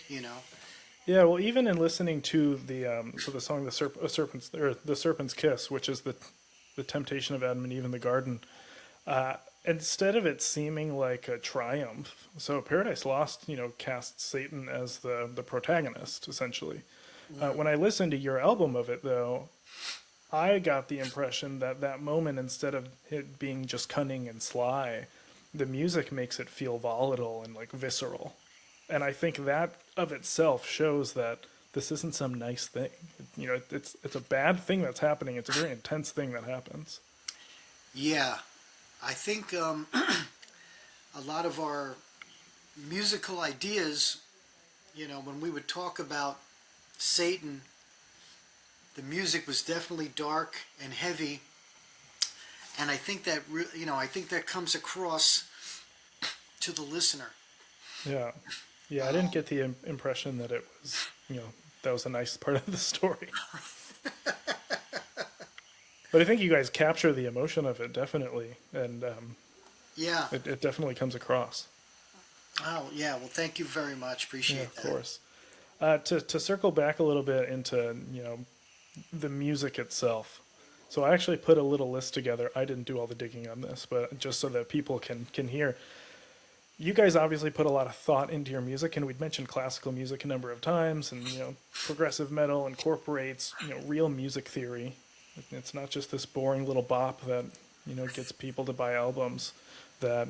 S2: Yeah, well, even in listening to the song the Serpent's Kiss, which is the temptation of Adam and Eve in the garden, instead of it seeming like a triumph, so Paradise Lost, casts Satan as the protagonist essentially. When I listened to your album of it, though, I got the impression that moment, instead of it being just cunning and sly, the music makes it feel volatile and like visceral. And I think that of itself shows that this isn't some nice thing. It's a bad thing that's happening. It's a very intense thing that happens.
S3: Yeah, I think a lot of our musical ideas, when we would talk about Satan, the music was definitely dark and heavy, and I think that comes across to the listener.
S2: Yeah. Yeah, I didn't get the impression that it was, that was a nice part of the story. But I think you guys capture the emotion of it, definitely. And
S3: yeah,
S2: it definitely comes across.
S3: Oh, yeah. Well, thank you very much. Appreciate that.
S2: Of course. To circle back a little bit into, the music itself. So I actually put a little list together. I didn't do all the digging on this, but just so that people can hear. You guys obviously put a lot of thought into your music, and we'd mentioned classical music a number of times, and progressive metal incorporates real music theory. It's not just this boring little bop that gets people to buy albums. That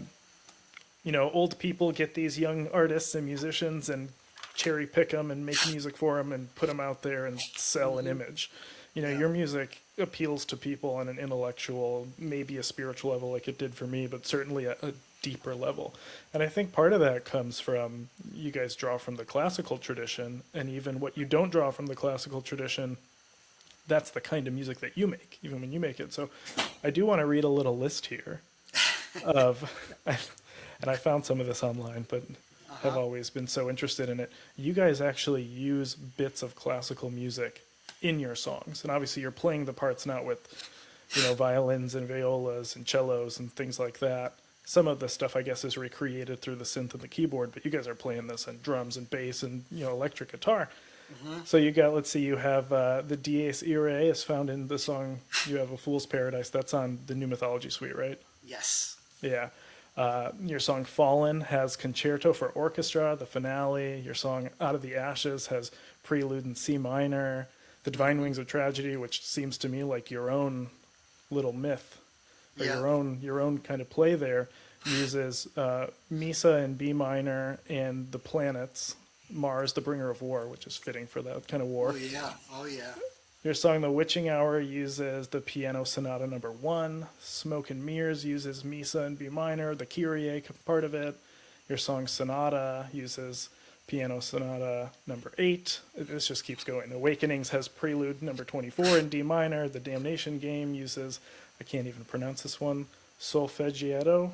S2: old people get these young artists and musicians and cherry pick them and make music for them and put them out there and sell an image. Your music appeals to people on an intellectual, maybe a spiritual level, like it did for me, but certainly a deeper level. And I think part of that comes from, you guys draw from the classical tradition, and even what you don't draw from the classical tradition, that's the kind of music that you make, even when you make it. So I do want to read a little list here of, and I found some of this online, but have always been so interested in it. You guys actually use bits of classical music in your songs, and obviously you're playing the parts not with violins and violas and cellos and things like that. Some of the stuff, I guess, is recreated through the synth and the keyboard, but you guys are playing this on drums and bass and electric guitar. So you got, let's see, you have the Dies Irae is found in the song. You have A Fool's Paradise. That's on the new Mythology suite, right?
S3: Yes.
S2: Yeah. Your song Fallen has concerto for orchestra, the finale. Your song Out of the Ashes has prelude in C minor. The Divine Wings of Tragedy, which seems to me like your own little myth, or your own kind of play there, uses Misa in B minor and the planets, Mars, the bringer of war, which is fitting for that kind of war.
S3: Oh yeah.
S2: Your song The Witching Hour uses the Piano Sonata number 1. Smoke and Mirrors uses Misa in B minor, the Kyrie part of it. Your song Sonata uses Piano Sonata number 8. This just keeps going. Awakenings has Prelude number 24 in D minor. The Damnation Game uses, I can't even pronounce this one, Solfeggiato.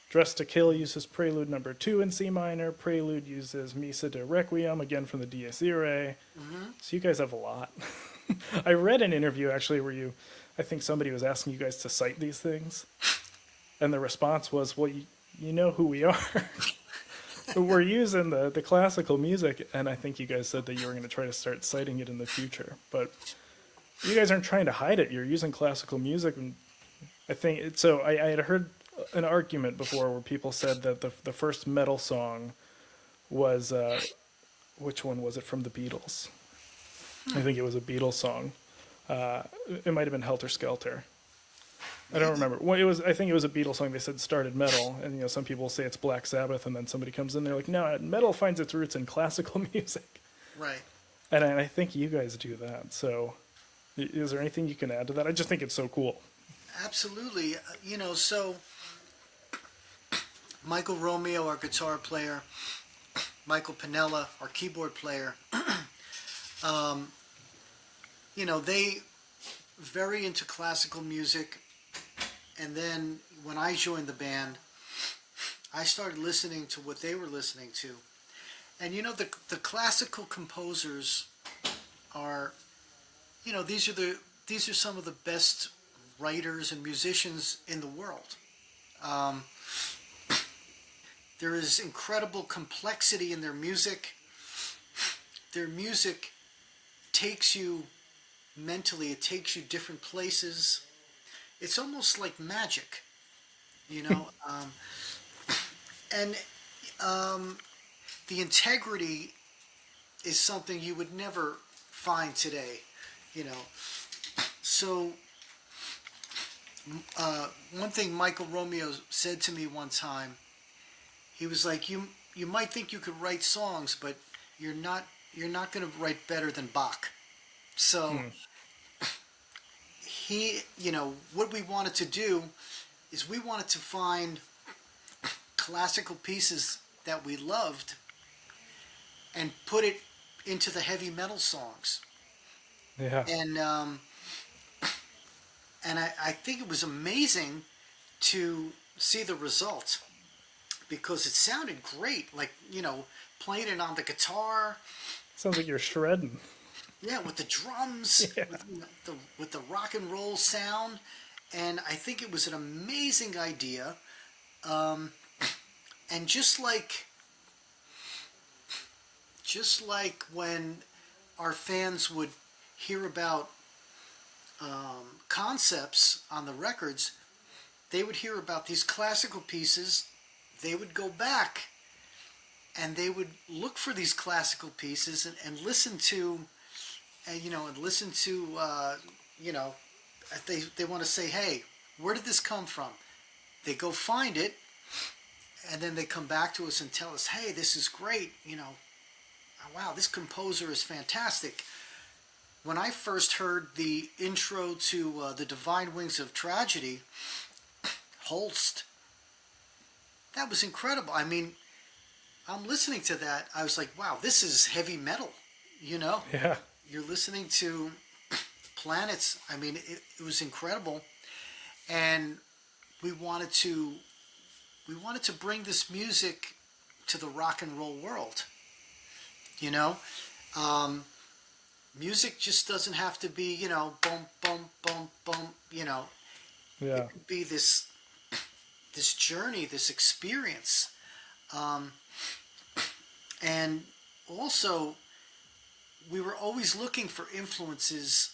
S2: Dress to Kill uses Prelude number 2 in C minor. Prelude uses Misa de Requiem, again from the Dies Irae. So you guys have a lot. I read an interview actually where I think somebody was asking you guys to cite these things. And the response was, well, you know who we are. we're using the classical music, and I think you guys said that you were going to try to start citing it in the future, but you guys aren't trying to hide it. You're using classical music, and I think so. I had heard an argument before where people said that the first metal song was which one was it from the Beatles? I think it was a Beatles song. It might have been Helter Skelter. I don't remember. Well, it was. I think it was a Beatles song. They said started metal, and some people say it's Black Sabbath, and then somebody comes in, they're like, no, metal finds its roots in classical music.
S3: Right.
S2: And I think you guys do that. So, is there anything you can add to that? I just think it's so cool.
S3: Absolutely. So Michael Romeo, our guitar player, Michael Pinella, our keyboard player, they very into classical music. And then when I joined the band, I started listening to what they were listening to. And the classical composers are, these are some of the best writers and musicians in the world. There is incredible complexity in their music. Their music takes you mentally, it takes you different places. It's almost like magic, and the integrity is something you would never find today, So one thing Michael Romeo said to me one time, he was like, you might think you could write songs, but you're not going to write better than Bach. So what we wanted to do is we wanted to find classical pieces that we loved and put it into the heavy metal songs.
S2: Yeah.
S3: And I think it was amazing to see the result, because it sounded great, like, playing it on the guitar.
S2: Sounds like you're shredding.
S3: Yeah, with the drums,
S2: Yeah.
S3: with the rock and roll sound, and I think it was an amazing idea. And just like when our fans would hear about concepts on the records, they would hear about these classical pieces. They would go back and they would look for these classical pieces and listen to. They want to say, hey, where did this come from? They go find it, and then they come back to us and tell us, hey, this is great, wow, this composer is fantastic. When I first heard the intro to The Divine Wings of Tragedy, Holst, that was incredible. I mean, I'm listening to that, I was like, wow, this is heavy metal,
S2: Yeah.
S3: You're listening to Planets. I mean, it was incredible, and we wanted to bring this music to the rock and roll world. Music just doesn't have to be boom, boom, boom, boom.
S2: Yeah.
S3: It could be this journey, this experience, and also, we were always looking for influences,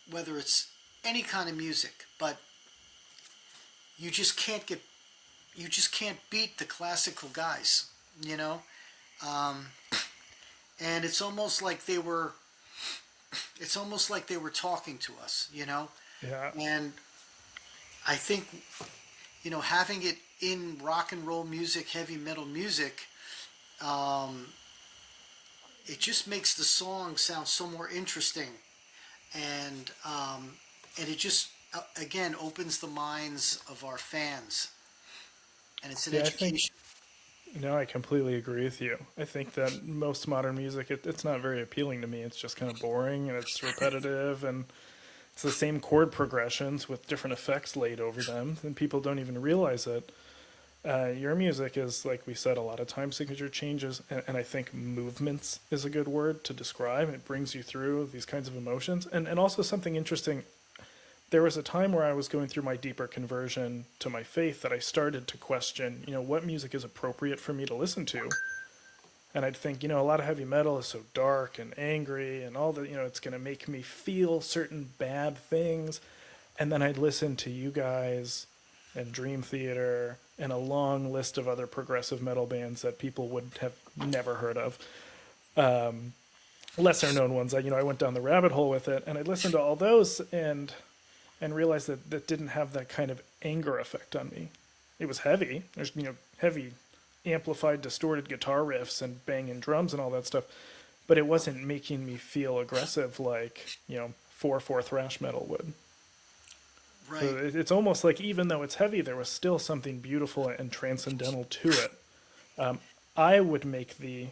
S3: whether it's any kind of music, but you just can't beat the classical guys, and it's almost like they were talking to us,
S2: Yeah.
S3: and I think, having it in rock and roll music, heavy metal music, it just makes the song sound so more interesting, and it just again opens the minds of our fans, and it's an education.
S2: I completely agree with you. I think that most modern music, it's not very appealing to me. It's just kind of boring, and it's repetitive, and it's the same chord progressions with different effects laid over them, and people don't even realize it. Your music is, like we said, a lot of time signature changes, and I think movements is a good word to describe. It brings you through these kinds of emotions. And also something interesting, there was a time where I was going through my deeper conversion to my faith that I started to question, what music is appropriate for me to listen to. And I'd think, a lot of heavy metal is so dark and angry and all that, it's going to make me feel certain bad things. And then I'd listen to you guys and Dream Theater and a long list of other progressive metal bands that people would have never heard of. Lesser known ones. I went down the rabbit hole with it, and I listened to all those and realized that didn't have that kind of anger effect on me. It was heavy. There's, heavy amplified, distorted guitar riffs and banging drums and all that stuff, but it wasn't making me feel aggressive like 4/4 thrash metal would.
S3: Right.
S2: So it's almost like even though it's heavy, there was still something beautiful and transcendental to it. I would make the,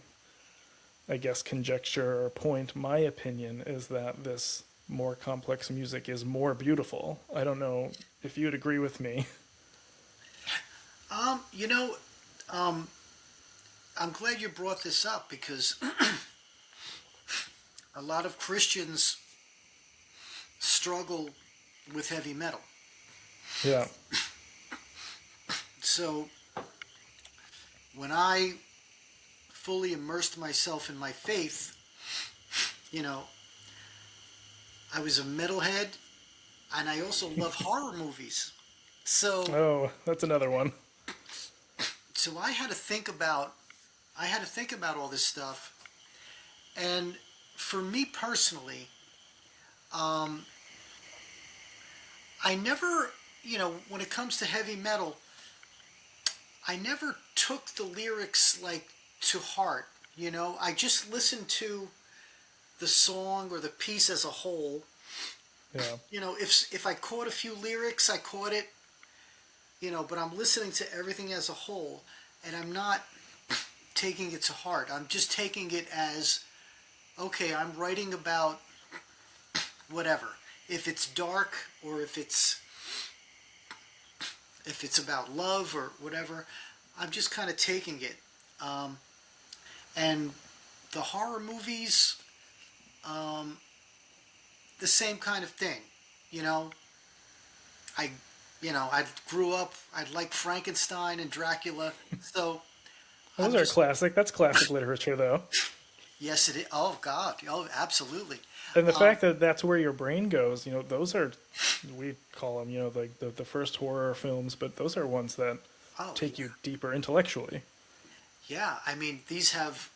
S2: I guess, conjecture or point, my opinion is that this more complex music is more beautiful. I don't know if you'd agree with me.
S3: I'm glad you brought this up because a lot of Christians struggle with heavy metal.
S2: Yeah.
S3: So when I fully immersed myself in my faith, I was a metalhead, and I also love horror movies. So
S2: Oh, that's another one.
S3: So I had to think about all this stuff, and for me personally, I never, when it comes to heavy metal, I never took the lyrics like to heart. I just listened to the song or the piece as a whole.
S2: Yeah.
S3: If I caught a few lyrics, I caught it. But I'm listening to everything as a whole, and I'm not taking it to heart. I'm just taking it as, okay, I'm writing about whatever. If it's dark or if it's about love or whatever, I'm just kind of taking it. And the horror movies, the same kind of thing. I grew up, I liked Frankenstein and Dracula, so...
S2: Those are classic. That's classic literature, though.
S3: Yes, it is. Oh, God. Oh, absolutely.
S2: And the fact that that's where your brain goes, those are, we call them, like the first horror films, but those are ones that take you deeper intellectually.
S3: Yeah, these have...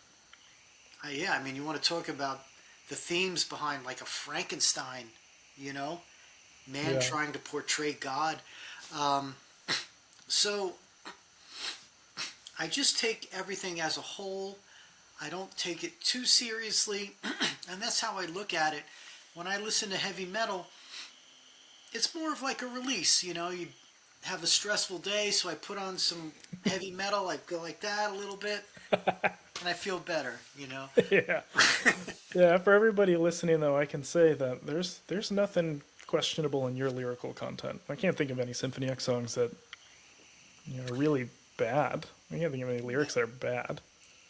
S3: you want to talk about the themes behind, like, a Frankenstein, man trying to portray God. So I just take everything as a whole. I don't take it too seriously, and that's how I look at it. When I listen to heavy metal, it's more of like a release. You have a stressful day, so I put on some heavy metal. I go like that a little bit, and I feel better.
S2: Yeah. Yeah. For everybody listening, though, I can say that there's nothing questionable in your lyrical content. I can't think of any Symphony X songs that are really bad. I can't think of any lyrics that are bad.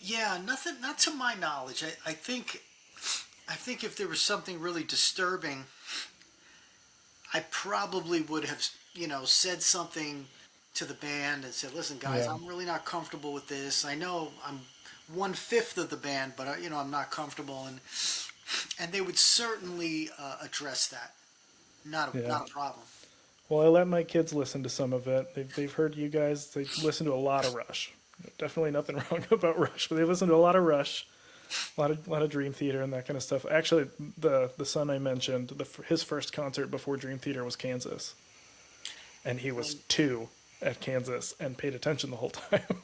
S3: Yeah, nothing. Not to my knowledge. I think if there was something really disturbing, I probably would have said something to the band and said, "Listen, guys, I'm really not comfortable with this. I know I'm 1/5 of the band, but I'm not comfortable," and they would certainly address that. Not a problem.
S2: Well, I let my kids listen to some of it. They've heard you guys. They listen to a lot of Rush. Definitely nothing wrong about Rush, but they listen to a lot of Rush, a lot of Dream Theater and that kind of stuff. Actually, the son I mentioned, his first concert before Dream Theater was Kansas, and he was 2 at Kansas and paid attention the whole time.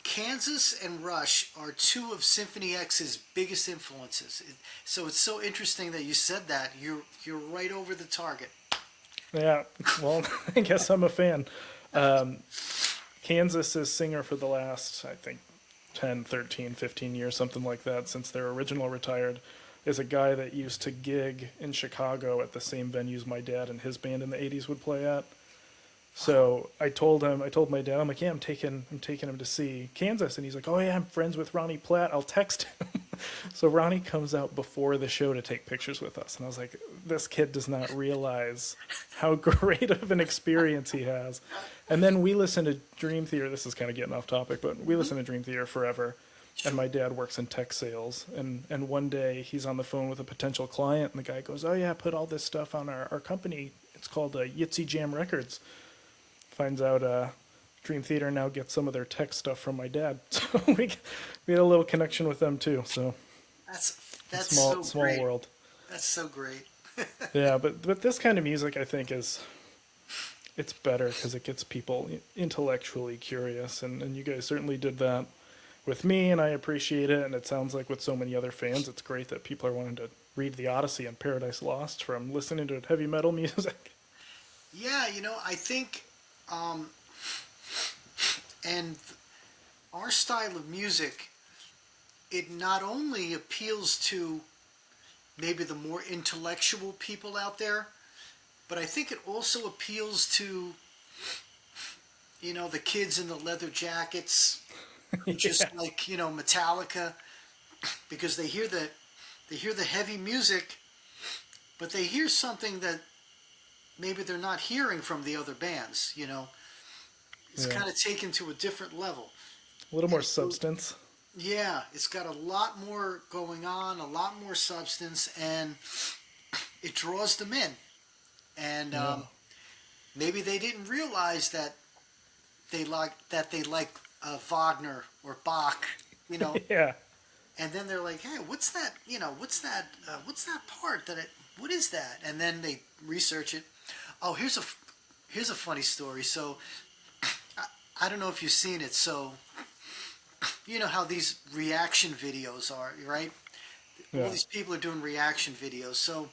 S3: Kansas and Rush are 2 of Symphony X's biggest influences. So it's so interesting that you said that. You're right over the target.
S2: Yeah, well, I guess I'm a fan. Kansas's singer for the last, I think, 10, 13, 15 years, something like that, since their original retired, is a guy that used to gig in Chicago at the same venues my dad and his band in the 80s would play at. So I told my dad, I'm like, yeah, I'm taking him to see Kansas. And he's like, oh yeah, I'm friends with Ronnie Platt. I'll text him. So Ronnie comes out before the show to take pictures with us. And I was like, this kid does not realize how great of an experience he has. And then we listen to Dream Theater. This is kind of getting off topic, but we listen to Dream Theater forever. And my dad works in tech sales. And one day he's on the phone with a potential client, and the guy goes, oh, yeah, put all this stuff on our company. It's called Yitzy Jam Records. Finds out Dream Theater now gets some of their tech stuff from my dad. So we had a little connection with them, too. So
S3: that's
S2: small
S3: great.
S2: World.
S3: That's so great.
S2: Yeah, but this kind of music, I think, it's better because it gets people intellectually curious. And you guys certainly did that with me, and I appreciate it. And it sounds like with so many other fans, it's great that people are wanting to read the Odyssey and Paradise Lost from listening to heavy metal music.
S3: Yeah, I think, and our style of music, it not only appeals to maybe the more intellectual people out there, but I think it also appeals to, the kids in the leather jackets, just like, Metallica, because they hear the heavy music, but they hear something that maybe they're not hearing from the other bands, It's kind of taken to a different level.
S2: A little more substance.
S3: Yeah, it's got a lot more going on, a lot more substance, and it draws them in. And maybe they didn't realize that they like Wagner or Bach,
S2: Yeah.
S3: And then they're like, hey, what's that? What's that part what is that? And then they research it. Oh, here's a funny story. So I don't know if you've seen it. So you know how these reaction videos are, right? Yeah. All these people are doing reaction videos. So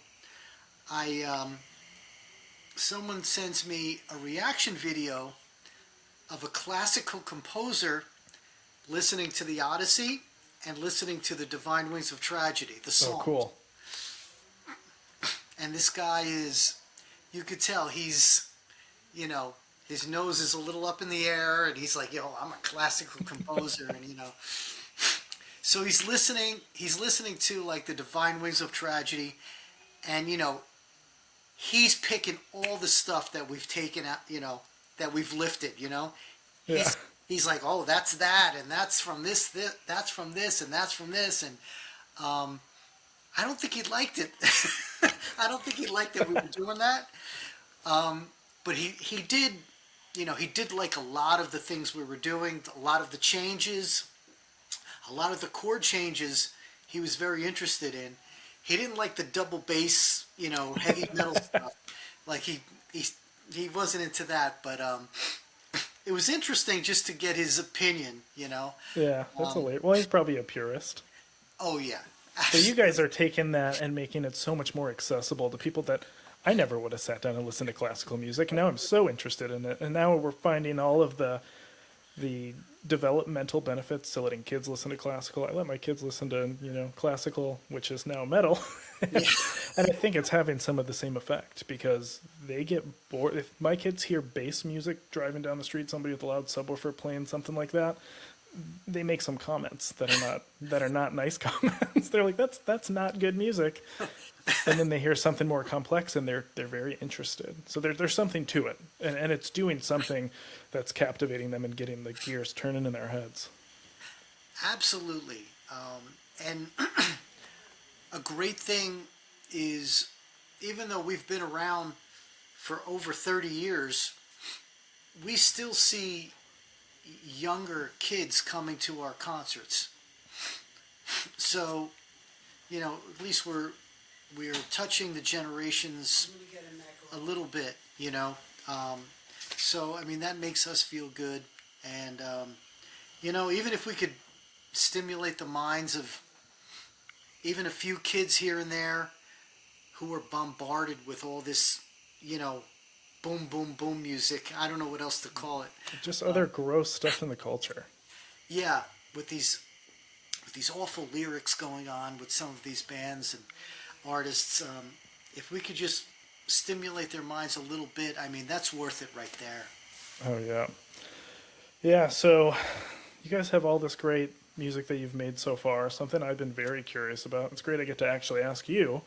S3: someone sends me a reaction video of a classical composer listening to the Odyssey and listening to the Divine Wings of Tragedy, the song.
S2: Oh, cool.
S3: And this guy you could tell he's, his nose is a little up in the air, and he's like, I'm a classical composer, and so he's listening to like the Divine Wings of Tragedy, and he's picking all the stuff that we've taken out, that we've lifted,
S2: Yeah.
S3: He's like, oh, that's that, and that's from this, that's from this, and that's from this, and I don't think he liked it. I don't think he liked that we were doing that. But he did, he did like a lot of the things we were doing, a lot of the changes, a lot of the chord changes he was very interested in. He didn't like the double bass, heavy metal stuff. Like he wasn't into that, but it was interesting just to get his opinion, Yeah,
S2: that's hilarious. Well, he's probably a purist.
S3: Oh, yeah.
S2: So you guys are taking that and making it so much more accessible to people that I never would have sat down and listened to classical music. And now I'm so interested in it. And now we're finding all of the developmental benefits to letting kids listen to classical. I let my kids listen to, classical, which is now metal. And I think it's having some of the same effect because they get bored. If my kids hear bass music driving down the street, somebody with a loud subwoofer playing something like that, they make some comments that are not nice comments. They're like, that's not good music. And then they hear something more complex and they're very interested. So there's something to it. And it's doing something that's captivating them and getting the gears turning in their heads.
S3: Absolutely. And a great thing is, even though we've been around for over 30 years, we still see younger kids coming to our concerts. So, at least we're touching the generations a little bit, So, that makes us feel good. And, even if we could stimulate the minds of even a few kids here and there who are bombarded with all this, boom, boom, boom music. I don't know what else to call it.
S2: Just other gross stuff in the culture.
S3: Yeah, with these awful lyrics going on with some of these bands and artists. If we could just stimulate their minds a little bit, that's worth it right there.
S2: Oh, yeah. Yeah, so you guys have all this great music that you've made so far, something I've been very curious about. It's great I get to actually ask you,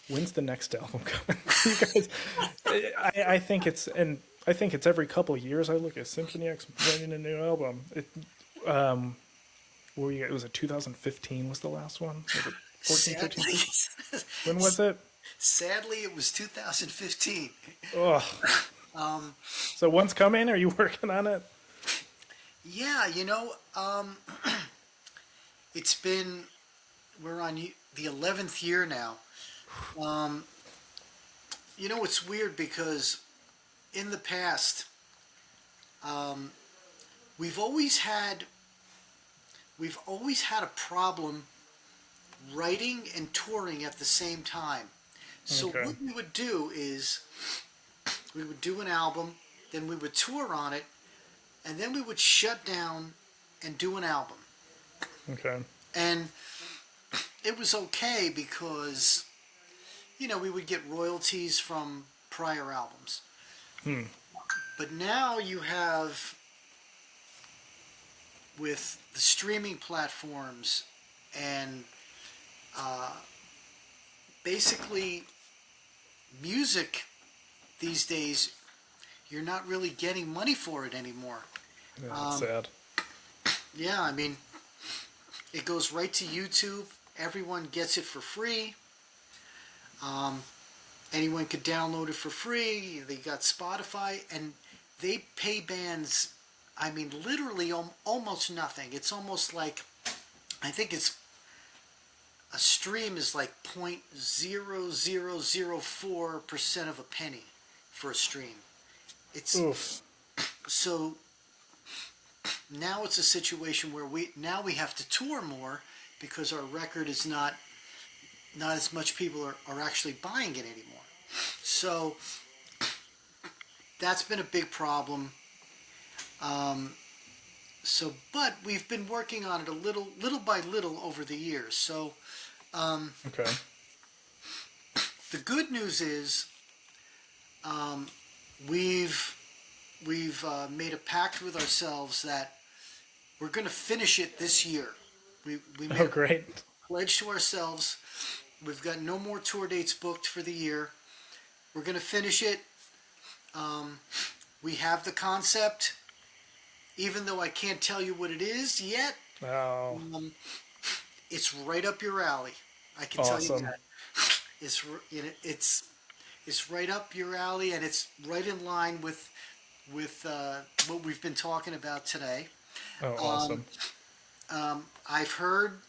S2: when's the next album coming? You guys, I think it's, and I think it's every couple of years I look at Symphony X writing a new album. It was it 2015 was the last one? Was it 14, 15?
S3: Sadly,
S2: When was it?
S3: sadly, it was 2015.
S2: Oh, so when's coming? Are you working on it?
S3: Yeah, it's been, we're on the 11th year now. It's weird because in the past, we've always had a problem writing and touring at the same time. So
S2: Okay.
S3: what we would do is we would do an album, then we would tour on it, and then we would shut down and do an album.
S2: Okay.
S3: And it was okay because, we would get royalties from prior albums. But now you have, with the streaming platforms and basically music these days, you're not really getting money for it anymore.
S2: Yeah, that's sad.
S3: Yeah, I mean, it goes right to YouTube. Everyone gets it for free. Anyone could download it for free. They got Spotify, and they pay bands, I mean, literally almost nothing. It's almost like, I think it's, a stream is like 0.0004% of a penny for a stream. It's
S2: Oof.
S3: so now it's a situation where we have to tour more because our record is not as much people are actually buying it anymore. So that's been a big problem. But we've been working on it a little by little over the years. So
S2: Okay.
S3: the good news is we've made a pact with ourselves that we're going to finish it this year. We made
S2: Oh, great.
S3: a pledge to ourselves. We've got no more tour dates booked for the year. We're going to finish it. We have the concept, even though I can't tell you what it is yet.
S2: Oh,
S3: It's right up your alley. I can tell you
S2: awesome.
S3: that. It's right up your alley, and it's right in line with what we've been talking about today.
S2: Oh, awesome.
S3: I've heard,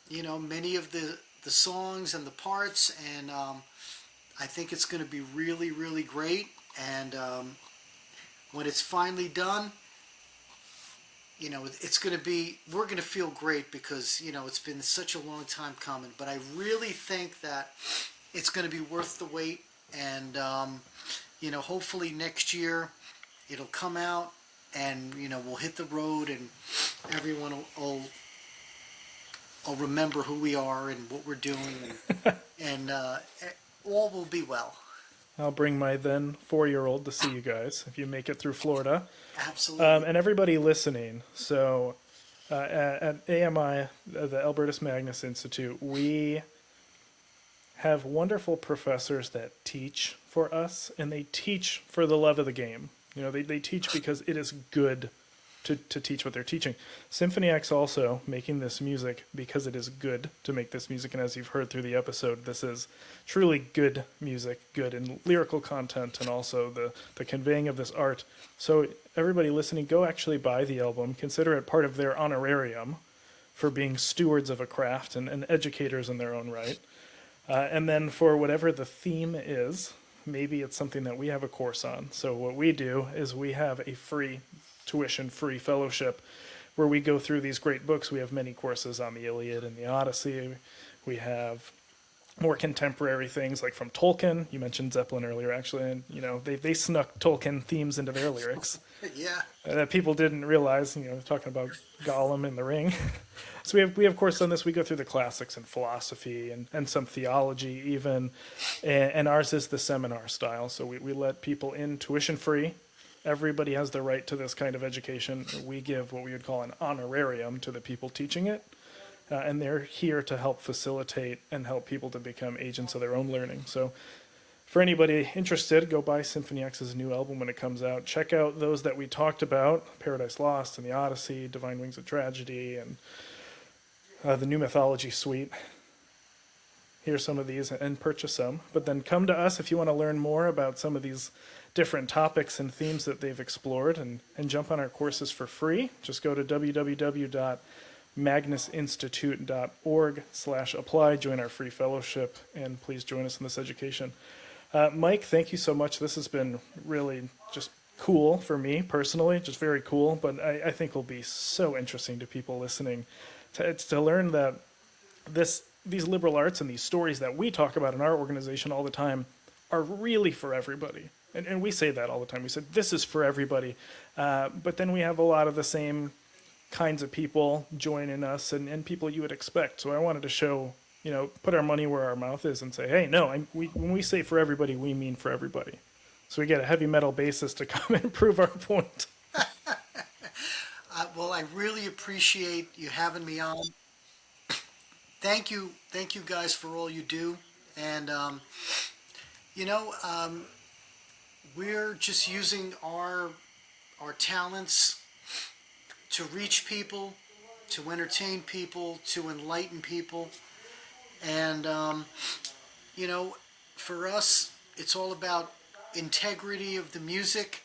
S3: many of the songs and the parts, and I think it's going to be really, really great. And when it's finally done, it's going to be, we're going to feel great because, it's been such a long time coming. But I really think that it's going to be worth the wait. And, hopefully next year it'll come out and, we'll hit the road and everyone will remember who we are and what we're doing. And all will be well.
S2: I'll bring my then 4-year-old to see you guys if you make it through Florida.
S3: Absolutely.
S2: And everybody listening, so at AMI, the Albertus Magnus Institute, we have wonderful professors that teach for us, and they teach for the love of the game. They teach because it is good to teach what they're teaching. Symphony X also making this music because it is good to make this music, and as you've heard through the episode, this is truly good music, good in lyrical content, and also the conveying of this art. So everybody listening, go actually buy the album, consider it part of their honorarium for being stewards of a craft and educators in their own right. And then for whatever the theme is, maybe it's something that we have a course on. So what we do is we have a free tuition-free fellowship where we go through these great books. We have many courses on the Iliad and the Odyssey. We have more contemporary things like from Tolkien. You mentioned Zeppelin earlier, actually, and they snuck Tolkien themes into their lyrics.
S3: Yeah.
S2: That people didn't realize. Talking about Gollum in the Ring. So we have course on this. We go through the classics and philosophy and some theology even, and ours is the seminar style. So we let people in tuition free. Everybody has the right to this kind of education. We give what we would call an honorarium to the people teaching it. And they're here to help facilitate and help people to become agents of their own learning. So for anybody interested, go buy Symphony X's new album when it comes out. Check out those that we talked about, Paradise Lost and the Odyssey, Divine Wings of Tragedy, and the new Mythology suite. Hear some of these and purchase some. But then come to us if you want to learn more about some of these different topics and themes that they've explored, and jump on our courses for free. Just go to www.magnusinstitute.org/apply, join our free fellowship, and please join us in this education. Mike, thank you so much. This has been really just cool for me personally, just very cool, but I think will be so interesting to people listening to learn that these liberal arts and these stories that we talk about in our organization all the time are really for everybody. And we say that all the time. We said, this is for everybody. But then we have a lot of the same kinds of people joining us and people you would expect. So I wanted to show, put our money where our mouth is and say, hey, no, when we say for everybody, we mean for everybody. So we get a heavy metal bassist to come and prove our point.
S3: Well, I really appreciate you having me on. Thank you guys for all you do. And, we're just using our talents to reach people, to entertain people, to enlighten people. And, for us, it's all about integrity of the music.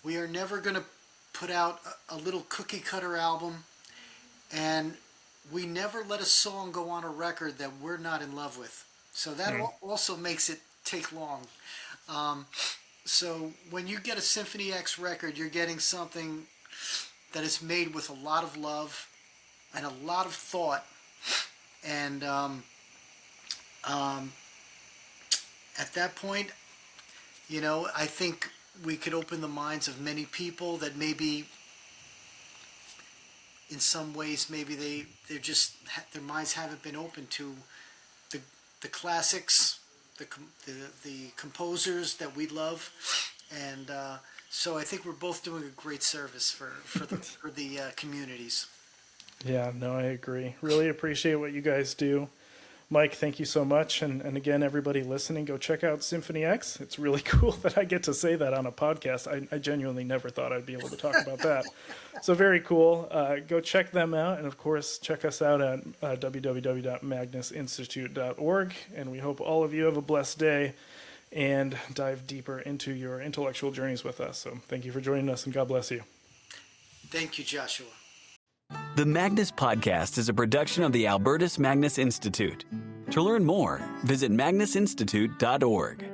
S3: We are never going to put out a little cookie cutter album, and we never let a song go on a record that we're not in love with. So that also makes it take long. So when you get a Symphony X record, you're getting something that is made with a lot of love and a lot of thought. And at that point, I think we could open the minds of many people that maybe in some ways maybe they're just, their minds haven't been open to the classics, the composers that we love. And so I think we're both doing a great service for the communities.
S2: Yeah, no, I agree. Really appreciate what you guys do. Mike, thank you so much. And again, everybody listening, go check out Symphony X. It's really cool that I get to say that on a podcast. I genuinely never thought I'd be able to talk about that. So very cool. Go check them out. And of course, check us out at www.magnusinstitute.org. And we hope all of you have a blessed day and dive deeper into your intellectual journeys with us. So thank you for joining us, and God bless you.
S3: Thank you, Joshua.
S1: The Magnus Podcast is a production of the Albertus Magnus Institute. To learn more, visit magnusinstitute.org.